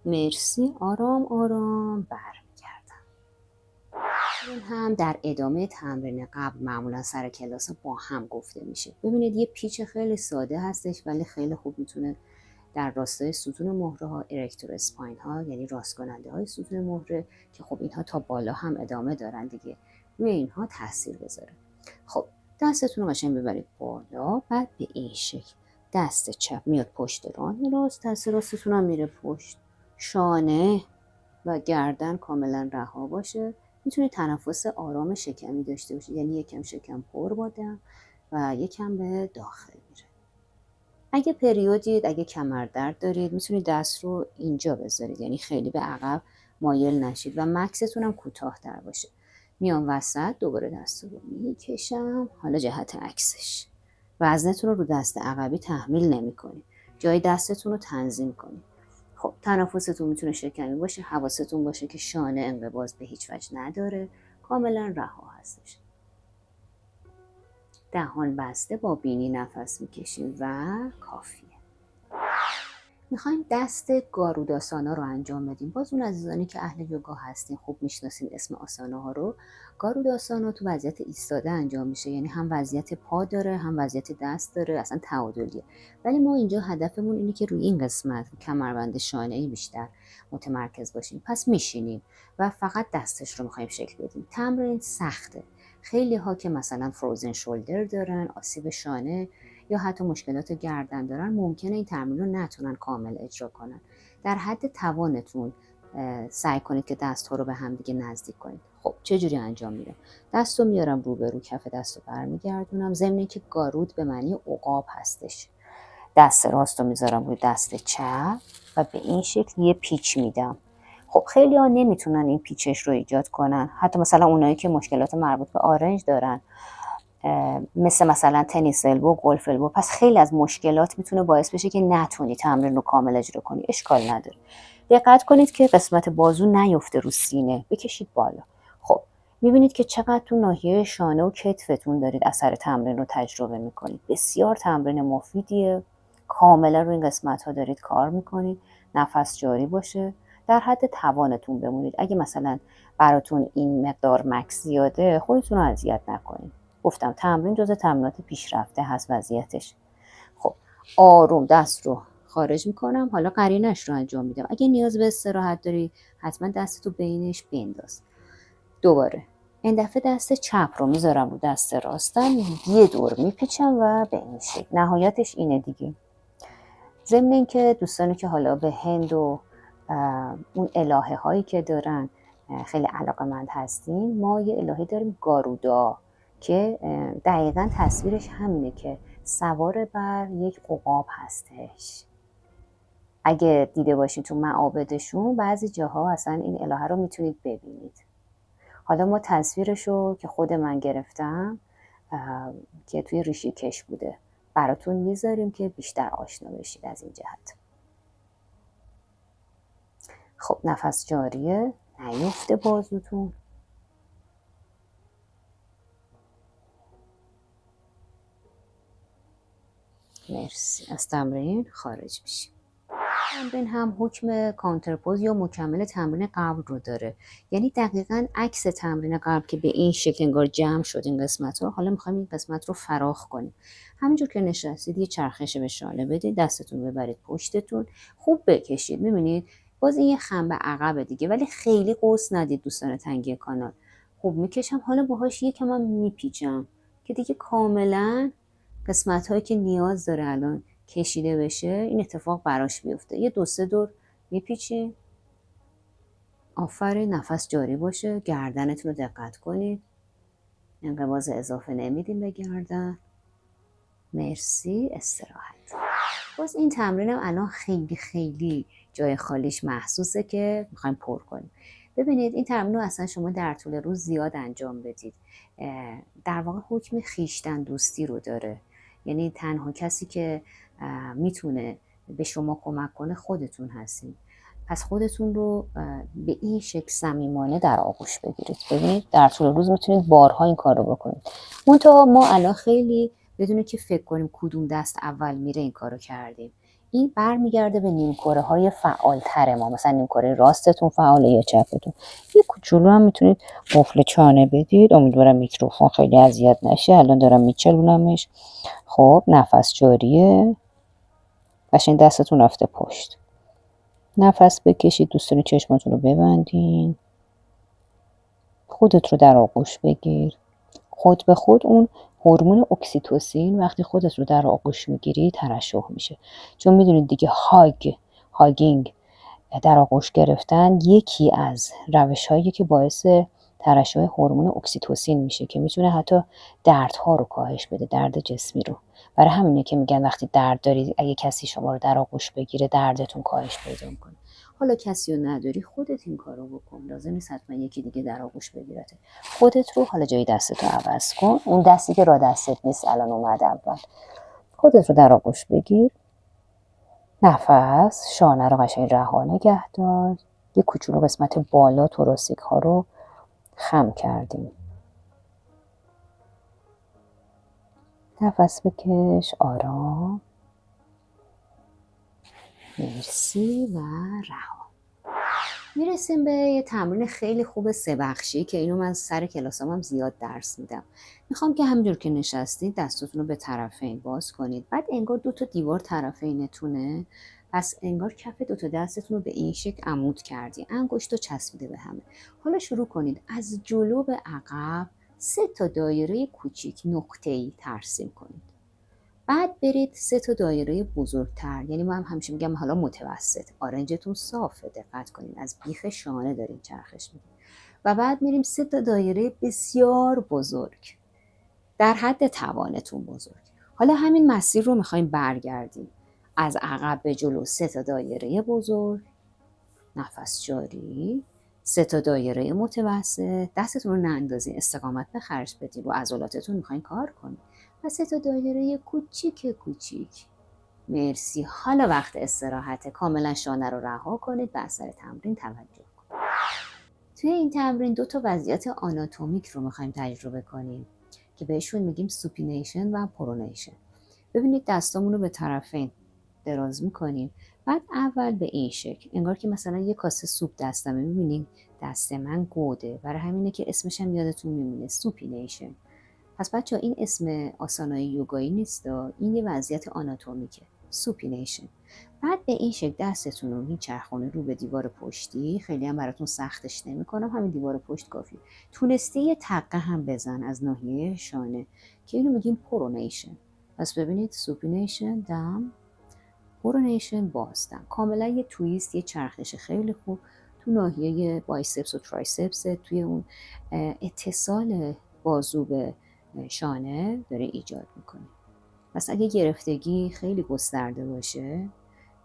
A: مرسی. آرام آرام برمیگردم. این هم در ادامه تمرین قبل معمولا سر کلاس با هم گفته میشه. ببینید یه پیچ خیلی ساده هستش ولی خیلی خوب میتونه در راستای ستون مهره ها، ارکتور اسپاین ها، یعنی راست کننده های ستون مهره که خب اینها تا بالا هم ادامه دارن دیگه، روی اینها تاثیر بذاره. خب دستتون رو قشنگ ببرید بالا، بعد به این شکل دست چپ میاد پشت راست، دست راستتون هم میره پشت. شانه و گردن کاملا رها باشه. میتونید تنفس آرام شکمی داشته باشید، یعنی یکم شکم پر بادم و یکم به داخل میره. اگه پریودید، اگه کمردرد دارید، میتونید دست رو اینجا بذارید، یعنی خیلی به عقب مایل نشید و مکستون هم کوتاه‌تر باشه. میام وسط، دوباره دست رو میکشم. حالا جهت عکسش وزنتون رو دست عقبی تحمیل نمی‌کنید. جای دستتون رو تنظیم کنید. خب تنفستون میتونه شکمی باشه. حواستون باشه که شانه انقباض به هیچ وجه نداره، کاملا رها هستش. دهان بسته با بینی نفس میکشیم و کافیه. میخوایم دست گاروداسانا رو انجام بدیم. باز اون عزیزانی که اهل یوگا هستین خوب میشناسین اسم آسانا ها رو. گاروداسانا تو وضعیت ایستاده انجام میشه، یعنی هم وضعیت پا داره هم وضعیت دست داره، اصلا تعادلیه. ولی ما اینجا هدفمون اینه که روی این قسمت کمربند شانه‌ای بیشتر متمرکز باشیم. پس میشینیم و فقط دستش رو میخوایم شکل بدیم. تمرین سخته. خیلی ها که مثلا فروزن شولدر دارن، آسیب شانه یا حتی مشکلات گردن دارن، ممکنه این تمرین رو نتونن کامل اجرا کنن. در حد توانتون سعی کنید که دست ها رو به هم دیگه نزدیک کنید. خب چجوری انجام میدم؟ دست رو میارم روبرو، کف دست رو برمیگردونم، ضمن اینکه گارود به معنی عقاب هستش. دست راست رو میذارم روی دست چپ و به این شکل یه پیچ میدم. خب خیلی ها نمیتونن این پیچش رو ایجاد کنن، حتی مثلا اونایی که مشکلات مربوط به آرنج دارن، مثلا تنیس البو، گلف البو. پس خیلی از مشکلات میتونه باعث بشه که نتونی تمرین رو کامل اجرا کنی. اشکال نداره. دقت کنید که قسمت بازو نیفته رو سینه، بکشید بالا. خب میبینید که چقدر تو ناحیه شانه و کتفتون دارید اثر تمرین رو تجربه میکنید. بسیار تمرین مفیدیه. کاملا روی این قسمت ها دارید کار میکنید. نفس جاری باشه. در حد توانتون بمونید. اگه مثلا براتون این مقدار مکس زیاده، خودتون رو اذیت نکنید. گفتم تمرین جزء تمرینات پیشرفته هست وضعیتش. خب آروم دست رو خارج میکنم. حالا قرینش رو انجام میدم. اگه نیاز به استراحت داری حتما دستتو بینش بنداز. دوباره این دفعه دست چپ رو میذارم رو دست راستم، یه دور میپیچم و به این شکل. نهایتش اینه دیگه. ضمن اینکه دوستانی که حالا به هند و اون الهه هایی که دارن خیلی علاقه‌مند هستین، ما یه الهه داریم گارودا که دقیقاً تصویرش همینه که سوار بر یک عقاب هستش. اگه دیده باشید تو معابدشون بعضی جاها اصلا این الهه رو میتونید ببینید. حالا ما تصویرشو که خود من گرفتم که توی ریشیکش بوده براتون میذاریم که بیشتر آشنا بشید از این جهت. خب نفس جاریه، نیفته بازوتون. مرسی. از تمرین خارج میشیم. تمرین هم حکم کانترپوز یا مکمل تمرین قبل رو داره، یعنی دقیقاً عکس تمرین قبل که به این شکل انگار جمع شد این قسمت ها. حالا میخوایم این قسمت رو فراخ کنیم. همینجور که نشستید یه چرخش به شانه بدید، دستتون ببرید پشتتون، خوب بکشید. میبینید باز این یه خم به عقب دیگه، ولی خیلی قوس ندید دوستان تنگی کانال. خوب میکشم، حالا باهاش یکم هم میپیچم که دیگه کاملا قسمت هایی که نیاز داره الان کشیده بشه این اتفاق براش بیفته. یه 2-3 دور میپیچیم. آفرین، نفس جاری باشه. گردنتون رو دقت کنید، انقباض اضافه نمیدیم به گردن. مرسی. استراحت. باز این تمرینم الان خیلی خیلی جای خالیش محسوسه که میخوایم پر کنیم. ببینید این تمرین رو اصلا شما در طول روز زیاد انجام بدید. در واقع حکم خیشتن دوستی رو داره، یعنی تنها کسی که میتونه به شما کمک کنه خودتون هستین. پس خودتون رو به این شکل صمیمانه در آغوش بگیرید. ببینید در طول روز میتونید بارها این کار رو بکنید. منتها ما الان خیلی بدون که فکر کنیم کدوم دست اول میره این کارو کردیم. این برمیگرده به نیمکره های فعالتر ما، مثلا نیمکره راستتون فعاله یا چپتون. یه کوچولو هم میتونید قفل چانه بدید. امیدوارم میکروفون خیلی اذیت نشه، الان دارم میچلونمش. خب نفس جاریه، قشنگ دستتون رفته پشت. نفس بکشید دوستان، چشماتون رو ببندین، خودت رو در آغوش بگیر. خود به خود اون هورمون اکسیتوسین وقتی خودت رو در آغوش میگیری ترشح میشه، چون میدونید دیگه هاگینگ در آغوش گرفتن یکی از روش‌هایی که باعث ترشح هورمون اکسیتوسین میشه که میتونه حتی دردها رو کاهش بده، درد جسمی رو. برای همینه که میگن وقتی درد دارید اگه کسی شما رو در آغوش بگیره دردتون کاهش پیدا میکنه. حالا کسی رو نداری خودت این کارو بکن، لازم نیست حتما یکی دیگه در آغوش بگیرته. خودت رو حالا جای دستتو عوض کن، اون دستی که را دستت نیست الان اومد اول، خودت رو در آغوش بگیر. نفس، شانه رو قشنگ رها نگه دار. یه کوچولو قسمت بالا توراسیک ها رو خم کردیم. نفس بکش، آرام. مرسی و رها. میرسیم به یه تمرین خیلی خوب 3 بخشی که اینو من سر کلاسام هم زیاد درس میدم. میخوام که همینجور که نشستید دستاتون رو به طرفین باز کنید. بعد انگار 2 تا دیوار طرفینتونه، پس انگار کف 2 تا دستتون رو به این شکل عمود کردی، انگشت رو چسبیده به همه. حالا شروع کنید از جلو به عقب 3 تا دایره کوچیک نقطه‌ای ترسیم کنید. بعد برید 3 تا دایره بزرگتر، یعنی من همیشه میگم حالا متوسط. آرنجتون صافه، دقت کنید از بیخ شانه دارین چرخش میدین. و بعد میریم 3 تا دایره بسیار بزرگ، در حد توانتون بزرگ. حالا همین مسیر رو میخوایم برگردیم، از عقب به جلو 3 تا دایره بزرگ، نفس جاری، 3 تا دایره متوسط. دستتون رو نندازین، استقامت به خرج بدین، رو عضلاتتون میخواین کار کنین. و 3 تا دایره کوچیک کوچیک. مرسی. حالا وقت استراحته، کاملا شانه رو رها کنید، به اثر تمرین توجه کنید. توی این تمرین 2 تا وضعیت آناتومیک رو میخوایم تجربه کنیم که بهشون میگیم سوپینیشن و پرونیشن. ببینید دستامون رو به طرفین دراز میکنیم، بعد اول به این شکل انگار که مثلا یه کاسه سوپ دستمه. میبینید دست من گوده، برای همینه که اسمش هم یادتون میمونه، سوپینیشن. پس بچه ها این اسم آسانای یوگایی نیست، این یه وضعیت آناتومیکه، سوپینیشن. بعد به این شکل دستتون رو میچرخونه رو به دیوار پشتی، خیلی هم براتون سختش نمیکنم، همین دیوار پشت کافی. تونستی یه تقه هم بزن از ناحیه شانه که اینو میگیم پرونیشن. پس ببینید سوپینیشن دم، پرونیشن بازدم. کاملا یه تویست، یه چرخش خیلی خوب تو ناحیه بایسپس و ترایسپس، توی اون اتصال بازو به شانه داره ایجاد میکنه. پس اگه گرفتگی خیلی گسترده باشه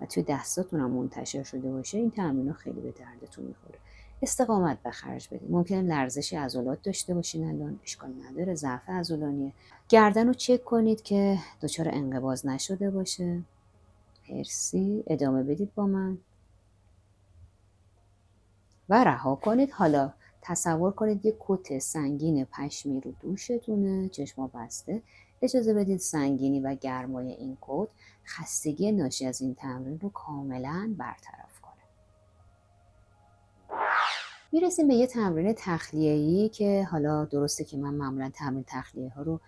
A: و توی دستاتون هم منتشر شده باشه، این تمرین خیلی به دردتون میخوره. استقامت به خرج بدید. ممکنه لرزش عضلات داشته باشین الان، اشکال نداره، ضعف عضلانیه. گردن رو چک کنید که دچار انقباض نشده باشه. مرسی. ادامه بدید با من و رها کنید. حالا تصور کنید یک کت سنگین پشمی رو دوشتونه، چشما بسته. اجازه بدید سنگینی و گرمای این کت خستگی ناشی از این تمرین رو کاملا برطرف کنه. میرسیم به یه تمرین تخلیه‌ای که حالا درسته که من معمولا تمرین تخلیه ها رو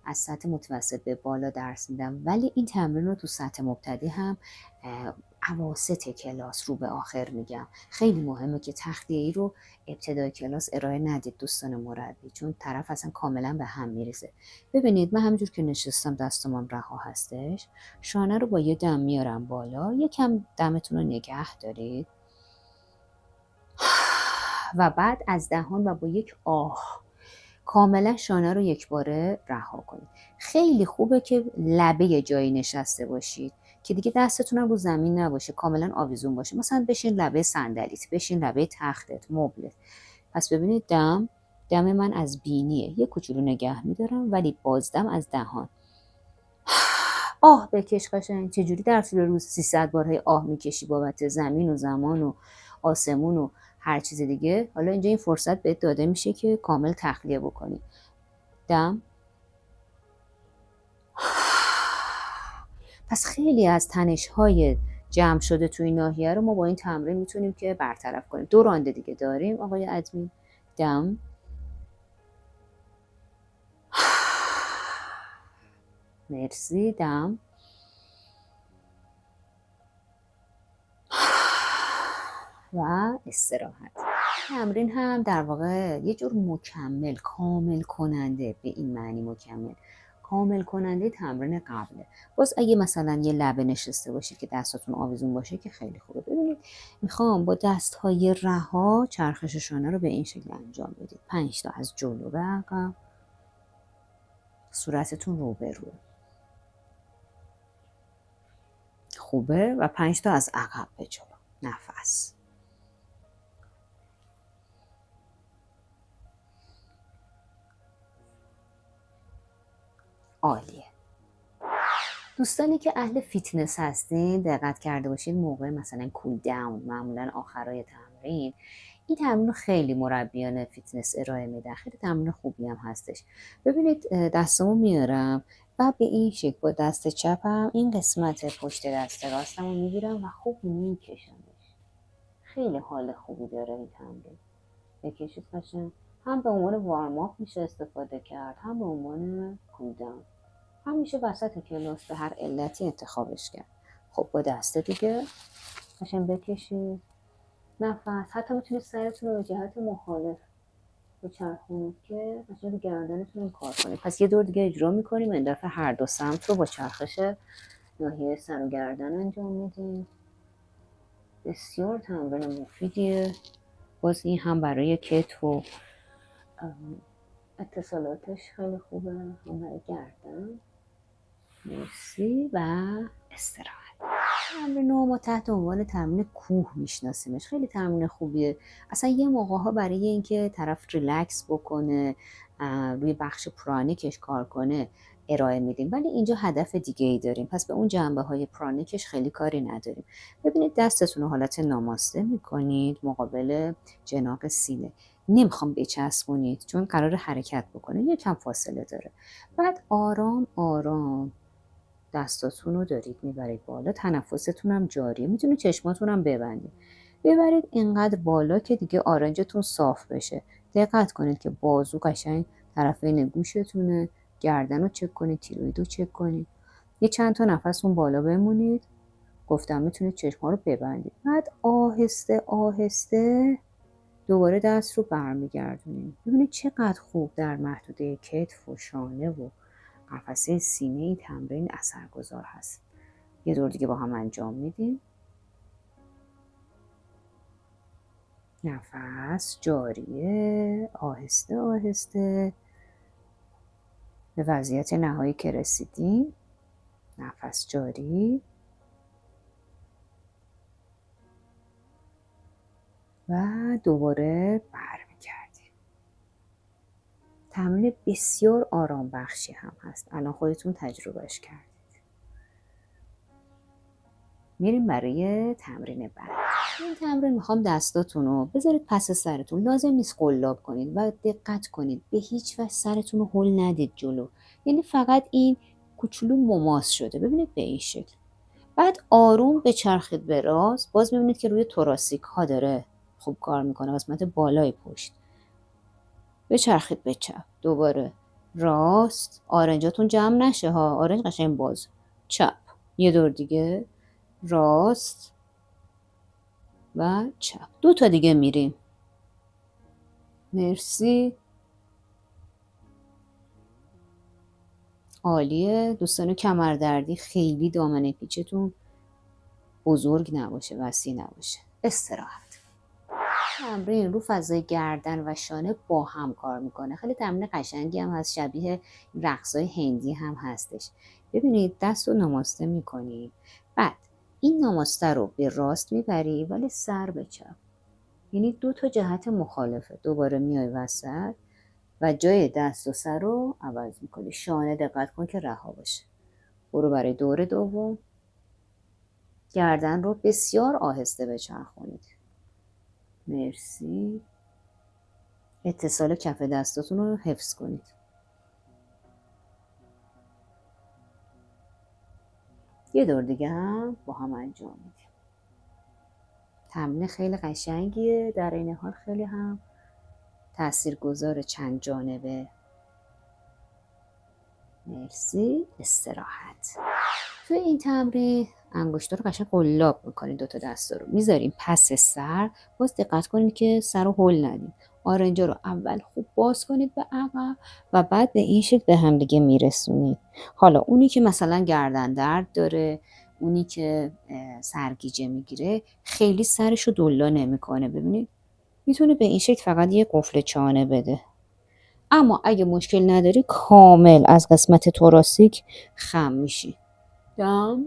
A: از سطح متوسط به بالا درس میدم، ولی این تمرین رو تو سطح مبتدی هم اواسط کلاس رو به آخر میگم. خیلی مهمه که تخلیه ای رو ابتدای کلاس ارائه ندید دوستان مربی، چون طرف اصلا کاملا به هم میریزه. ببینید من همینجور که نشستم دستم رها هستش، شانه رو با یه دم میارم بالا، یکم دمتون رو نگه دارید و بعد از دهان و با یک آه کاملا شانه رو یک باره رها کنید. خیلی خوبه که لبه جایی نشسته باشید که دیگه دستتون هم رو زمین نباشه، کاملا آویزون باشه. مثلا بشین لبه صندلیت، بشین لبه تختت، مبلت. پس ببینید دم من از بینیه، یه کوچولو نگه میدارم ولی بازدم از دهان. آه بکش قشنگ. چجوری در طول روز 300 بارهای آه میکشی بابت زمین و زمان و آسمون و هر چیز دیگه؟ حالا اینجا این فرصت بهت داده میشه که کامل تخلیه بکنی. دم. پس خیلی از تنش‌های جمع شده توی ناحیه رو ما با این تمرین میتونیم که برطرف کنیم. 2 رانده دیگه داریم آقای ادمین. دم. مرسی. دم و استراحت. تمرین هم در واقع یه جور مکمل، کامل کننده، به این معنی مکمل کامل کننده تمرین قبله. باز اگه مثلا یه لبه نشسته باشید که دستاتون آویزون باشه که خیلی خوبه. ببینید میخوام با دستهای رها چرخش شانه رو به این شکل انجام بدید. 5 تا از جلو به عقب، صورتتون رو به رو. خوبه. و 5 تا از عقب به جلو. نفس. عالیه. دوستانی که اهل فیتنس هستین دقت کرده باشید موقع مثلا کول داون، معمولا آخرای تمرین، این تمرین خیلی مربیان فیتنس ارائه میدن. خیلی تمرین خوبی هم هستش. ببینید دستمو میارم و به این شکل با دست چپم این قسمت پشت دست راستمو میگیرم و خوب میکشمش. خیلی حال خوبی داره این تمرین. بکشید قشنگ. هم به عنوان وارم آپ میشه استفاده کرد، هم به عنوان کول داون. همیشه وسط کلاس به هر علتی انتخابش کرد. خب با دسته دیگه قشنگ بکشید نفس. حتی میتونید سرتون رو به جهت مخالف بچرخونید که قشنگ گردنتون رو کار کنید. پس یه دور دیگه اجرا میکنیم. این دفعه هر دو سمت رو با چرخش ناحیه سر و گردن انجام میدیم. بسیار تمرین مفیدیه. باز این هم برای کتف و اتصالاتش خیلی خوبه، هم برای گردن. مرسی و استراحت. تمرین رو ما تحت عنوان تمرین کوه میشناسیمش. خیلی تمرین خوبیه. اصلا یه موقع ها برای اینکه طرف ریلکس بکنه، روی بخش پرانیکش کار کنه ارائه میدیم، ولی اینجا هدف دیگه ای داریم. پس به اون جنبه های پرانیکش خیلی کاری نداریم. ببینید دستتون رو حالت ناماسته میکنید مقابل جناق سینه. نمیخوام بچسبونید چون قرار حرکت بکنه، یکم فاصله داره. بعد آرام آرام دستاتون رو دارید میبرید بالا. تنفستون هم جاریه. میتونید چشماتون هم ببندید. ببرید اینقدر بالا که دیگه آرنجتون صاف بشه. دقت کنید که بازو قشنگ طرفین گوشتونه. گردن رو چک کنید. تیروید رو چک کنید. یه چند تا نفس اون بالا بمونید. گفتم میتونید چشمها رو ببندید. بعد آهسته آهسته دوباره دست رو برمیگردونید. ببینید چقدر خوب در محدوده کتف و شانه و قفسه سینه این تمرین اثرگذار هست. یه دور دیگه با هم انجام میدیم. نفس جاریه. آهسته آهسته به وضعیت نهایی که رسیدیم. نفس جاری و دوباره برمیگردیم. تمرین بسیار آرام بخشی هم هست. الان خودتون تجربهش کردید. میریم برای تمرین بعد. این تمرین میخوام دستاتون رو بذارید پس سرتون. لازم نیست قلاب کنید و دقت کنید به هیچ وجه سرتون رو هل ندید جلو. یعنی فقط این کوچولو مماس شده. ببینید به این شکل. بعد آروم بچرخید به راست. باز میبینید که روی توراسیک ها داره خوب کار میکنه، قسمت بالای پشت. بچرخید به چپ. دوباره راست. آرنجاتون جمع نشه ها. آرنج قشنگ باز. چپ. یه دور دیگه. راست. و چپ. 2 تا دیگه میریم. مرسی. عالیه. دوستان کمردردی خیلی دامنه پیچتون بزرگ نباشه، وسیع نباشه. استراحت. تمرین رو فضای گردن و شانه با هم کار میکنه. خیلی تمرین قشنگی هم هست، شبیه رقصای هندی هم هستش. ببینید دست رو نماسته میکنی، بعد این نماسته رو به راست میبری ولی سر به چپ، یعنی 2 تا جهت مخالفه. دوباره میای وسط و جای دست و سر رو عوض میکنی. شانه دقت کن که رها باشه. برو برای دور دوم. گردن رو بسیار آهسته بچرخونید. مرسی. اتصال کف دستاتون رو حفظ کنید. یه دور دیگه هم با هم انجام میدیم. تمرین خیلی قشنگیه، در این حال خیلی هم تاثیرگذار، چند جانبه. مرسی. استراحت. توی این تمرین انگشتا رو قشنگ قلاب میکنید. 2 تا دستا رو میذاریم پس سر. باز دقت کنید که سر رو هل ندید. آرنجا رو اول خوب باز کنید به عقب و بعد به این شکل به هم دیگه میرسونید. حالا اونی که مثلا گردن درد داره، اونی که سرگیجه میگیره، خیلی سرش رو دلا نمیکنه. ببینید میتونه به این شکل فقط یه قفل چانه بده. اما اگه مشکل نداری کامل از قسمت توراسیک خم میشی. دم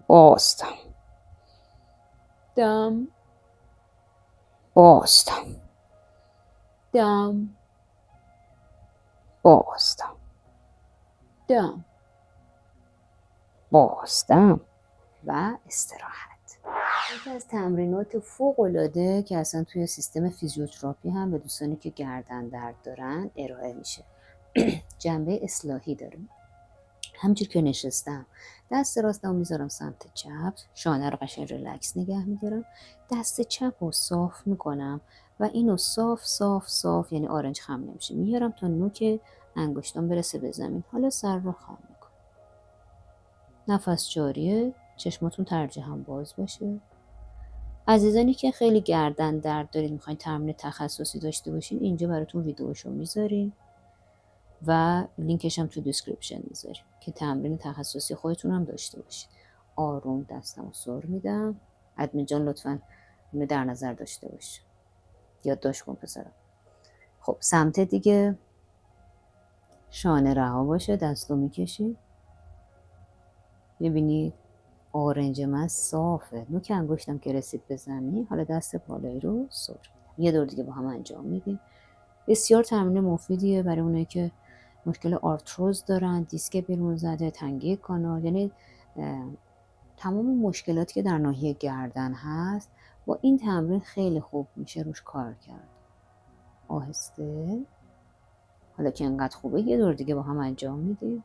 A: بازدم، دم بازدم، دم بازدم، دم بازدم و استراحت. یکی از تمرینات فوق‌العاده که اصلا توی سیستم فیزیوتراپی هم به دوستانی که گردن درد دارن ارائه میشه. جنبه اصلاحی داره. همجور که نشستم دست راستم میذارم سمت چپ، شانه رو قشنگ ریلکس نگه میدارم، دست چپ رو صاف میکنم و اینو صاف صاف صاف، یعنی آرنج خم نمیشه، میارم تا نوک انگشتام برسه به زمین. حالا سر رو خم میکنم. نفس جاریه. چشماتون ترجیح هم باز باشه. عزیزانی که خیلی گردن درد دارید، میخواین تمرین تخصصی داشته باشین، اینجا براتون ویدیوشو میذاریم و لینکش هم تو دیسکریپشن میذاریم که تمرین تخصصی خودتون هم داشته باشید. آروم دستم رو سر میدم. ادمین جان لطفاً اینو در نظر داشته باش. یادداشت کن پسرم. خب سمت دیگه شانه رها باشه، دست رو میکشید. میبینید آرنج من صافه. نوک انگشتم که رسید به زمین. حالا دست بالایی رو سر میدم. یه دور دیگه با هم انجام میدیم. بسیار تمرین مفیدیه برای اونایی که مشکل آرتروز دارن، دیسک بیرون زده، تنگی کانال، یعنی تمام مشکلاتی که در ناحیه گردن هست با این تمرین خیلی خوب میشه روش کار کرد. آهسته. حالا که انقدر خوبه یه دور دیگه با هم انجام میدیم.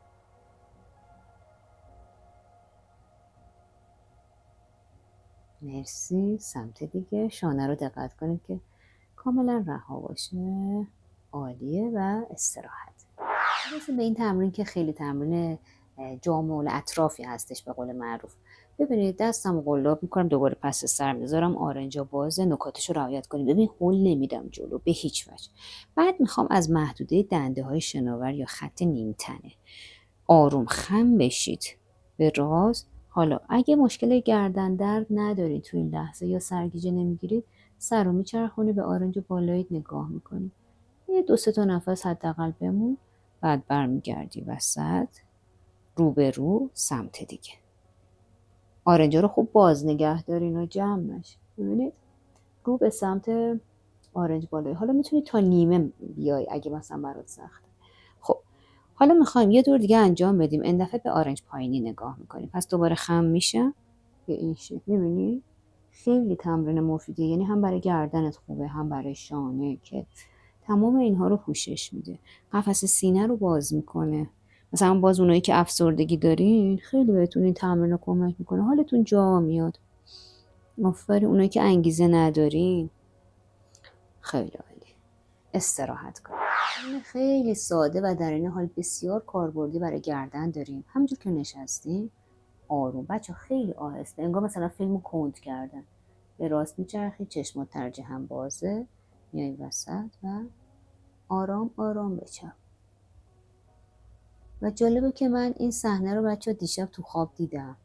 A: مرسی. سمت دیگه شانه رو دقت کنید که کاملا رها باشه. عالیه. و استراحت. به این تمرین که خیلی تمرین جامع الاطرافی هستش به قول معروف. ببینید دستم قلاب میکنم، دوباره پس سر میذارم، آرنجا بازه، نکاتش رو رعایت کنید. ببین هول نمیدم جلو به هیچ وجه. بعد میخوام از محدوده دنده های شناور یا خط نیمتنه آروم خم بشید به راست. حالا اگه مشکل گردن درد ندارید تو این لحظه یا سرگیجه نمیگیرید، سر رو میچرخونی به آرنج بالایت نگاه میکنی. یه 2-3 تا نفس حداقل بمون. بعد برمیگردی وسط، رو به رو سمت دیگه. آرنجا رو خوب باز نگه دارین و جمع نشه. ببینید رو به سمت آرنج بالایی. حالا میتونی تا نیمه بیای اگه مثلا برات سخته. خب حالا میخوایم یه دور دیگه انجام بدیم. این دفعه به آرنج پایینی نگاه میکنیم. پس دوباره خم میشم به این شکل. میبینی خیلی تمرین مفیدیه، یعنی هم برای گردنت خوبه، هم برای شانه، که تمام اینها رو پوشش میده. قفس سینه رو باز میکنه. مثلا باز اونایی که افسردگی دارین خیلی بهتون این تمرین رو کمک میکنه، حالتون جا میاد. آفرین. اونایی که انگیزه ندارین خیلی عالی. استراحت کنید. خیلی ساده و در این حال بسیار کاربردی برای گردن داریم. همونجور که نشستیم آروم. بچه خیلی آهسته، انگار مثلا فیلمو کند کردن. به راست میچرخی، چشمات ترجیح هم بازه، میای وسط و آرام آرام بچرخ. و جالبه که من این صحنه رو بچه دیشب تو خواب دیدم.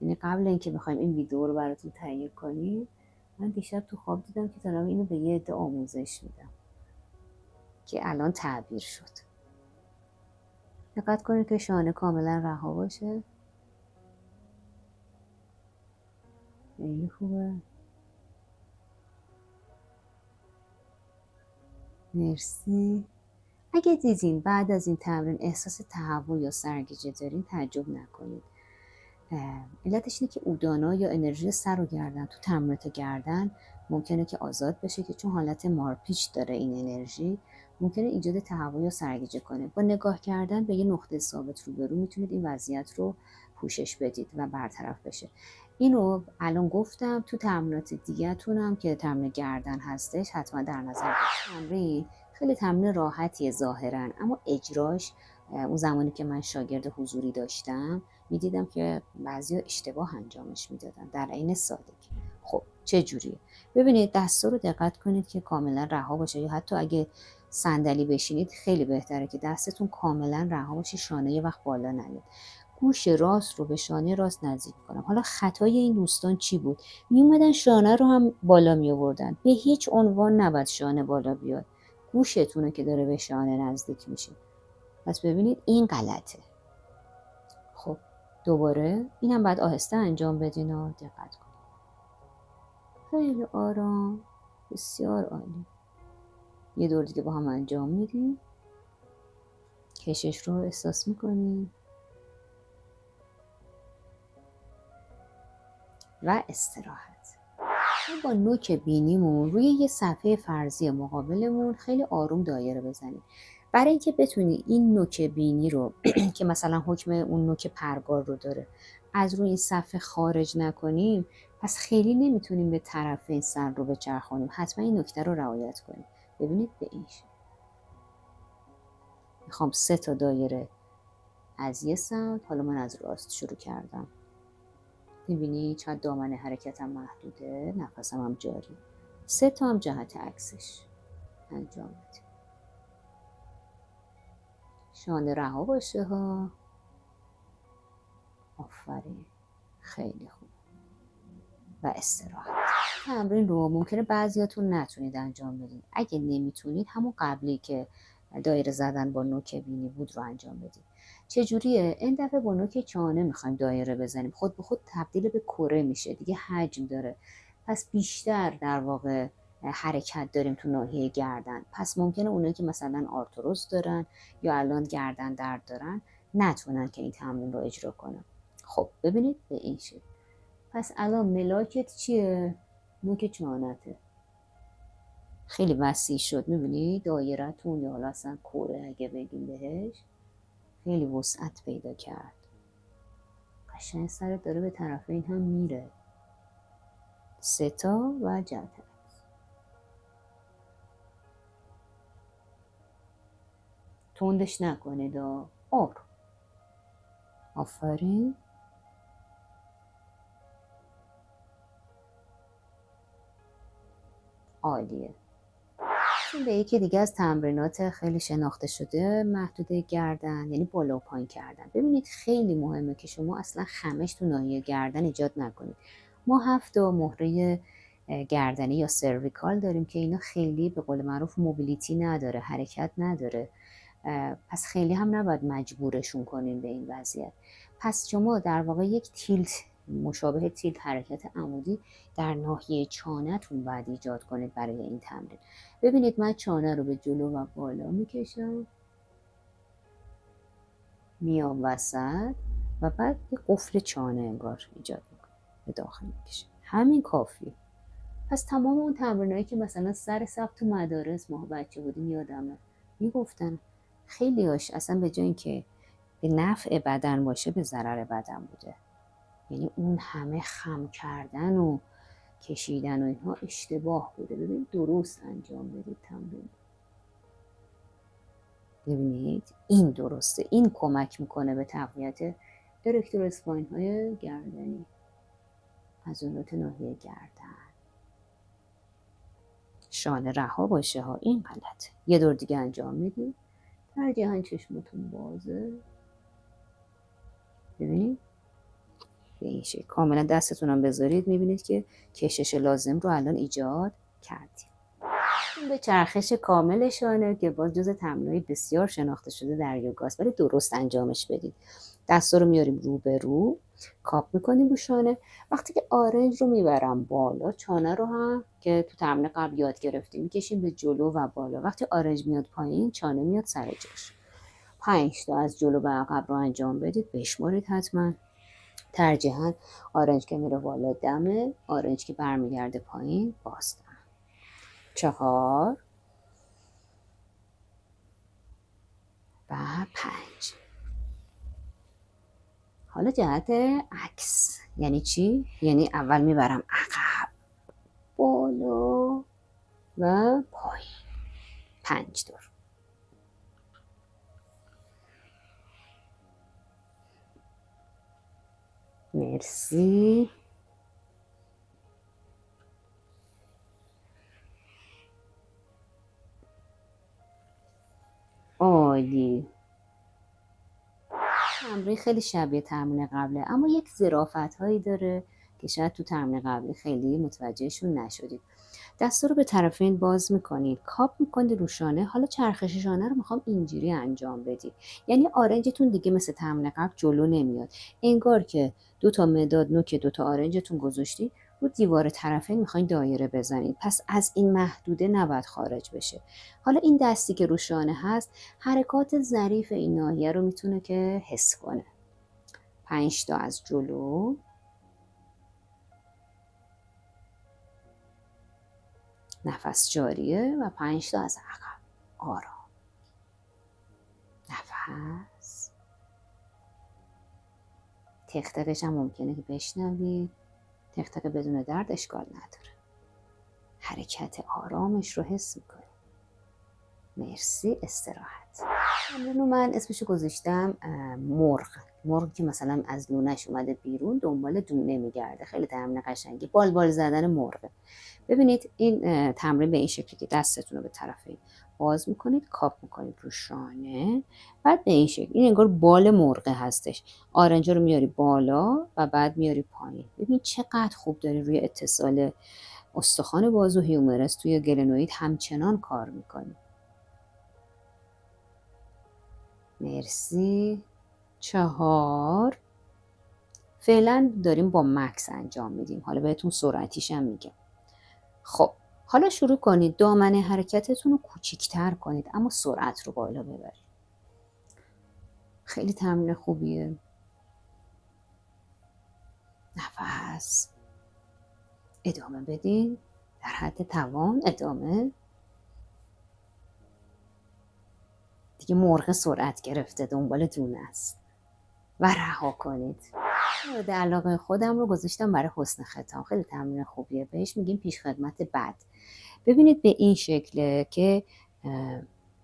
A: یعنی قبل اینکه بخوایم این ویدیو رو براتون تهیه کنیم، من دیشب تو خواب دیدم که دارم اینو به یه عده آموزش میدم که الان تعبیر شد. دقت کنید که شانه کاملا رها باشه. خیلی خوبه. مرسی. اگه دیدین بعد از این تمرین احساس تهوع یا سرگیجه دارین، تعجب نکنید. علتش اینه که اودانا یا انرژی سر و گردن تو تمرینات گردن ممکنه که آزاد بشه، که چون حالت مارپیچ داره این انرژی، ممکنه ایجاد تهوع یا سرگیجه کنه. با نگاه کردن به یه نقطه ثابت روبرو میتونید این وضعیت رو پوشش بدید و برطرف بشه. اینو الان گفتم. تو تمرینات دیگه‌تونم که تمرین گردن هستش حتما در نظر بگیرید. تمرین خیلی تمرین راحتیه ظاهرا، اما اجراش اون زمانی که من شاگرد حضوری داشتم میدیدم که بعضیا اشتباه انجامش میدادن در عین سادگی. خب چه جوریه؟ ببینید دستا رو دقت کنید که کاملا رها باشه، یا حتی اگه صندلی بشینید خیلی بهتره که دستتون کاملا رها باشه، شانه یه وقت بالا نیاد. گوش راست رو به شانه راست نزدیک کنم. حالا خطای این دوستان چی بود؟ می اومدن شانه رو هم بالا می آوردن. به هیچ عنوان نباید شانه بالا بیاد. گوشتونه که داره به شانه نزدیک میشه. پس ببینید این غلطه. خب دوباره اینم بعد آهسته انجام بدین و دقت کنید. خیلی آرام. بسیار عالی. یه دور دیگه با هم انجام میدیم. کشش رو احساس میکنیم و استراحت. با نوک بینیمون روی یه صفحه فرضی مقابلمون خیلی آروم دایره بزنیم. برای اینکه بتونی این نوک بینی رو که مثلا حکم اون نوک پرگار رو داره از روی این صفحه خارج نکنیم، پس خیلی نمیتونیم به طرف این سر رو بچرخونیم. حتما این نکته رو رعایت کنیم. ببینید به این شکل. میخوام 3 تا دایره از یه سمت. حالا من از راست شروع کردم. میبینی چقدر دامنه حرکتم محدوده، نفسم هم جاری. 3 تا هم جهت عکسش انجام بدیم. شانه رها باشه ها. آفرین. خیلی خوب. و استراحت. تمرین رو ممکنه بعضیاتون نتونید انجام بدید. اگه نمیتونید همون قبلی که دایره زدن با نوک بینی بود رو انجام بدید. چجوریه؟ این دفعه با نوک چانه میخوایم دایره بزنیم. خود به خود تبدیل به کره میشه. دیگه حجم داره. پس بیشتر در واقع حرکت داریم تو ناحیه گردن. پس ممکنه اونایی که مثلا آرتروز دارن یا الان گردن درد دارن نتونن که این تمرین رو اجرا کنن. خب ببینید به این شکل. پس الان ملاکت چیه؟ نوک چانته. خیلی وسیع شد. میبینی دایره‌تون یا حالا اصلا کوره اگه بگیم بهش خیلی وسعت پیدا کرد. قشنگ سرت داره به طرف این هم میره. 3 تا و جهت تندش نکنید. آفرین. عالیه. به یکی دیگه از تمرینات خیلی شناخته شده محدود گردن، یعنی بالا و پایین کردن. ببینید خیلی مهمه که شما اصلا خمش تو ناحیه گردن ایجاد نکنید. ما 7 تا مهره گردنی یا سرویکال داریم که اینا خیلی به قول معروف موبیلیتی نداره، حرکت نداره. پس خیلی هم نباید مجبورشون کنیم به این وضعیت. پس شما در واقع یک تیلت، مشابه تیلت حرکت عمودی در ناحیه چانه‌تون باید ایجاد کنید برای این تمرین. ببینید من چانه رو به جلو و بالا میکشم، میام وسط و بعد یه قفل چانه انگار ایجاد میکنم، به داخل میکشم. همین کافیه. پس تمام اون تمرینایی که مثلا سر صف تو مدارس ما بچه بودیم یادمه میگفتن، خیلی هاش اصلا به جای اینکه به نفع بدن باشه به ضرر بدن بوده. یعنی اون همه خم کردن و کشیدن و اینها اشتباه بوده. ببینید درست انجام بدید تمرین. ببینید این درسته. این کمک میکنه به تقویت ارکتور اسپاین های گردنی، عضلات ناحیه گردن. شانه رها باشه ها، این غلطه. یه دور دیگه انجام میدیم. ترجیحاً چشمتون بازه. ببینید به این شکل کاملا دستتون هم بذارید، میبینید که کشش لازم رو الان ایجاد کردیم. به چرخش کامل شانه که باز جز تمرینای بسیار شناخته شده در یوگاست، ولی درست انجامش بدید. دستا رو میاریم رو به رو، کاپ میکنیم رو شانه. وقتی که آرنج رو میبرم بالا، چانه رو هم که تو تمرین قبل یاد گرفتیم میکشیم به جلو و بالا. وقتی آرنج میاد پایین، چانه میاد سر جاش. 5 تا از جلو به عقب رو انجام بدید، بشمارید حتما. ترجیحاً آرنج که میره بالا دمه، آرنج که برمیگرده پایین باز دم. 4 و 5. حالا جهت عکس یعنی چی؟ یعنی اول میبرم عقب، بالا و پایین. 5 دور. مرسی. عالی. تمرین خیلی شبیه تمرین قبله، اما یک ظرافت هایی داره که شاید تو تمرین قبلی خیلی متوجهشون نشدید. دستا رو به طرفین باز میکنید، کاپ میکنید رو شانه. حالا چرخش شانه رو میخوام اینجوری انجام بدید، یعنی آرنجتون دیگه مثل تمرین قبل جلو نمیاد، انگار که 2 تا مداد نوک 2 تا آرنجتون گذاشتی رو دیوار طرفین میخواین دایره بزنید، پس از این محدوده نباید خارج بشه. حالا این دستی که رو شانه هست حرکات ظریف این ناحیه رو میتونه که حس کنه. 5 تا از جلو، نفس جاریه، و 5 تا از عقب. آرام. نفس. تق‌تقش هم ممکنه که بشنوید. تق‌تق بدون درد اشکال نداره. حرکت آرامش رو حس میکنید. مرسی. استراحت. تمرین رو من اسمشو گذاشتم مرغ. مرغ که مثلا از لونش اومده بیرون دنبال دونه میگرده. خیلی تمرین قشنگی. بال بال زدن مرغه. ببینید این تمرین به این شکلی که دستتون رو به طرف باز میکنید، کاپ میکنید رو شانه، بعد به این شکل. این انگار بال مرغه هستش. آرنج رو میاری بالا و بعد میاری پایین. ببین چقدر خوب داری روی اتصال استخوان بازو هیومرس توی گلنوئید همچنان کار میکنی. مرسی. 4. فعلا داریم با مکس انجام میدیم، حالا بهتون سرعتیش هم میگم. خب حالا شروع کنید دامنه حرکتتون رو کوچیک‌تر کنید، اما سرعت رو بالا ببرید. خیلی تمرین خوبیه. نفس. ادامه بدین در حد توان. ادامه. دیگه مرغ سرعت گرفته دنبال دونه است و رها کنید. مورد علاقه خودم رو گذاشتم برای حسن ختام. خیلی تمرین خوبیه، بهش میگیم پیش خدمت بد. ببینید به این شکله که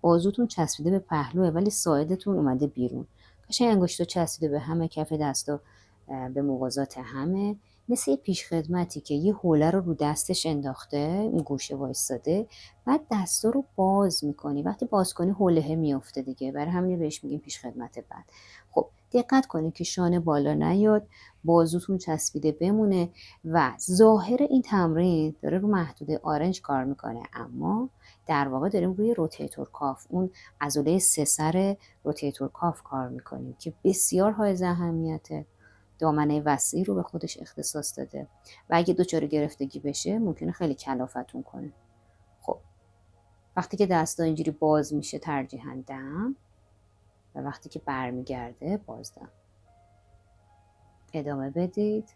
A: بازوتون چسبیده به پهلوه ولی ساعدتون اومده بیرون. قشنگ انگشتا چسبیده به همه، کف دستا به موازات همه، مثل یه پیش خدمتی که یه حوله رو دستش انداخته، این گوشه وایستاده، بعد دستا رو باز میکنی. وقتی باز کنی حوله میافته دیگه، برای همین بهش میگیم پیش خدمت بد. خب دقت کنید که شانه بالا نیاد، بازوتون چسبیده بمونه و ظاهر این تمرین داره رو محدوده آرنج کار میکنه، اما در واقع داریم روی روتیتور کاف، اون عضله 3 سر روتیتور کاف کار میکنیم که بسیار حائز اهمیته. دامنه وسیعی رو به خودش اختصاص داده و اگه دچار گرفتگی بشه ممکنه خیلی کلافتون کنه. خب وقتی که دستا اینجوری باز میشه ترجیحاً دم، و وقتی که برمیگرده بازدم. ادامه بدید.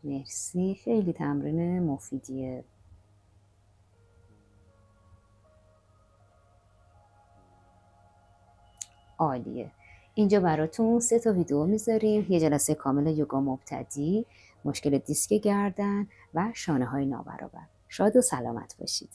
A: مرسی. خیلی تمرین مفیدیه. عالیه. اینجا براتون 3 تا ویدیو میذاریم. یه جلسه کامل یوگا مبتدی، مشکل دیسک گردن و شانه های نابرابر. شاد و سلامت باشید.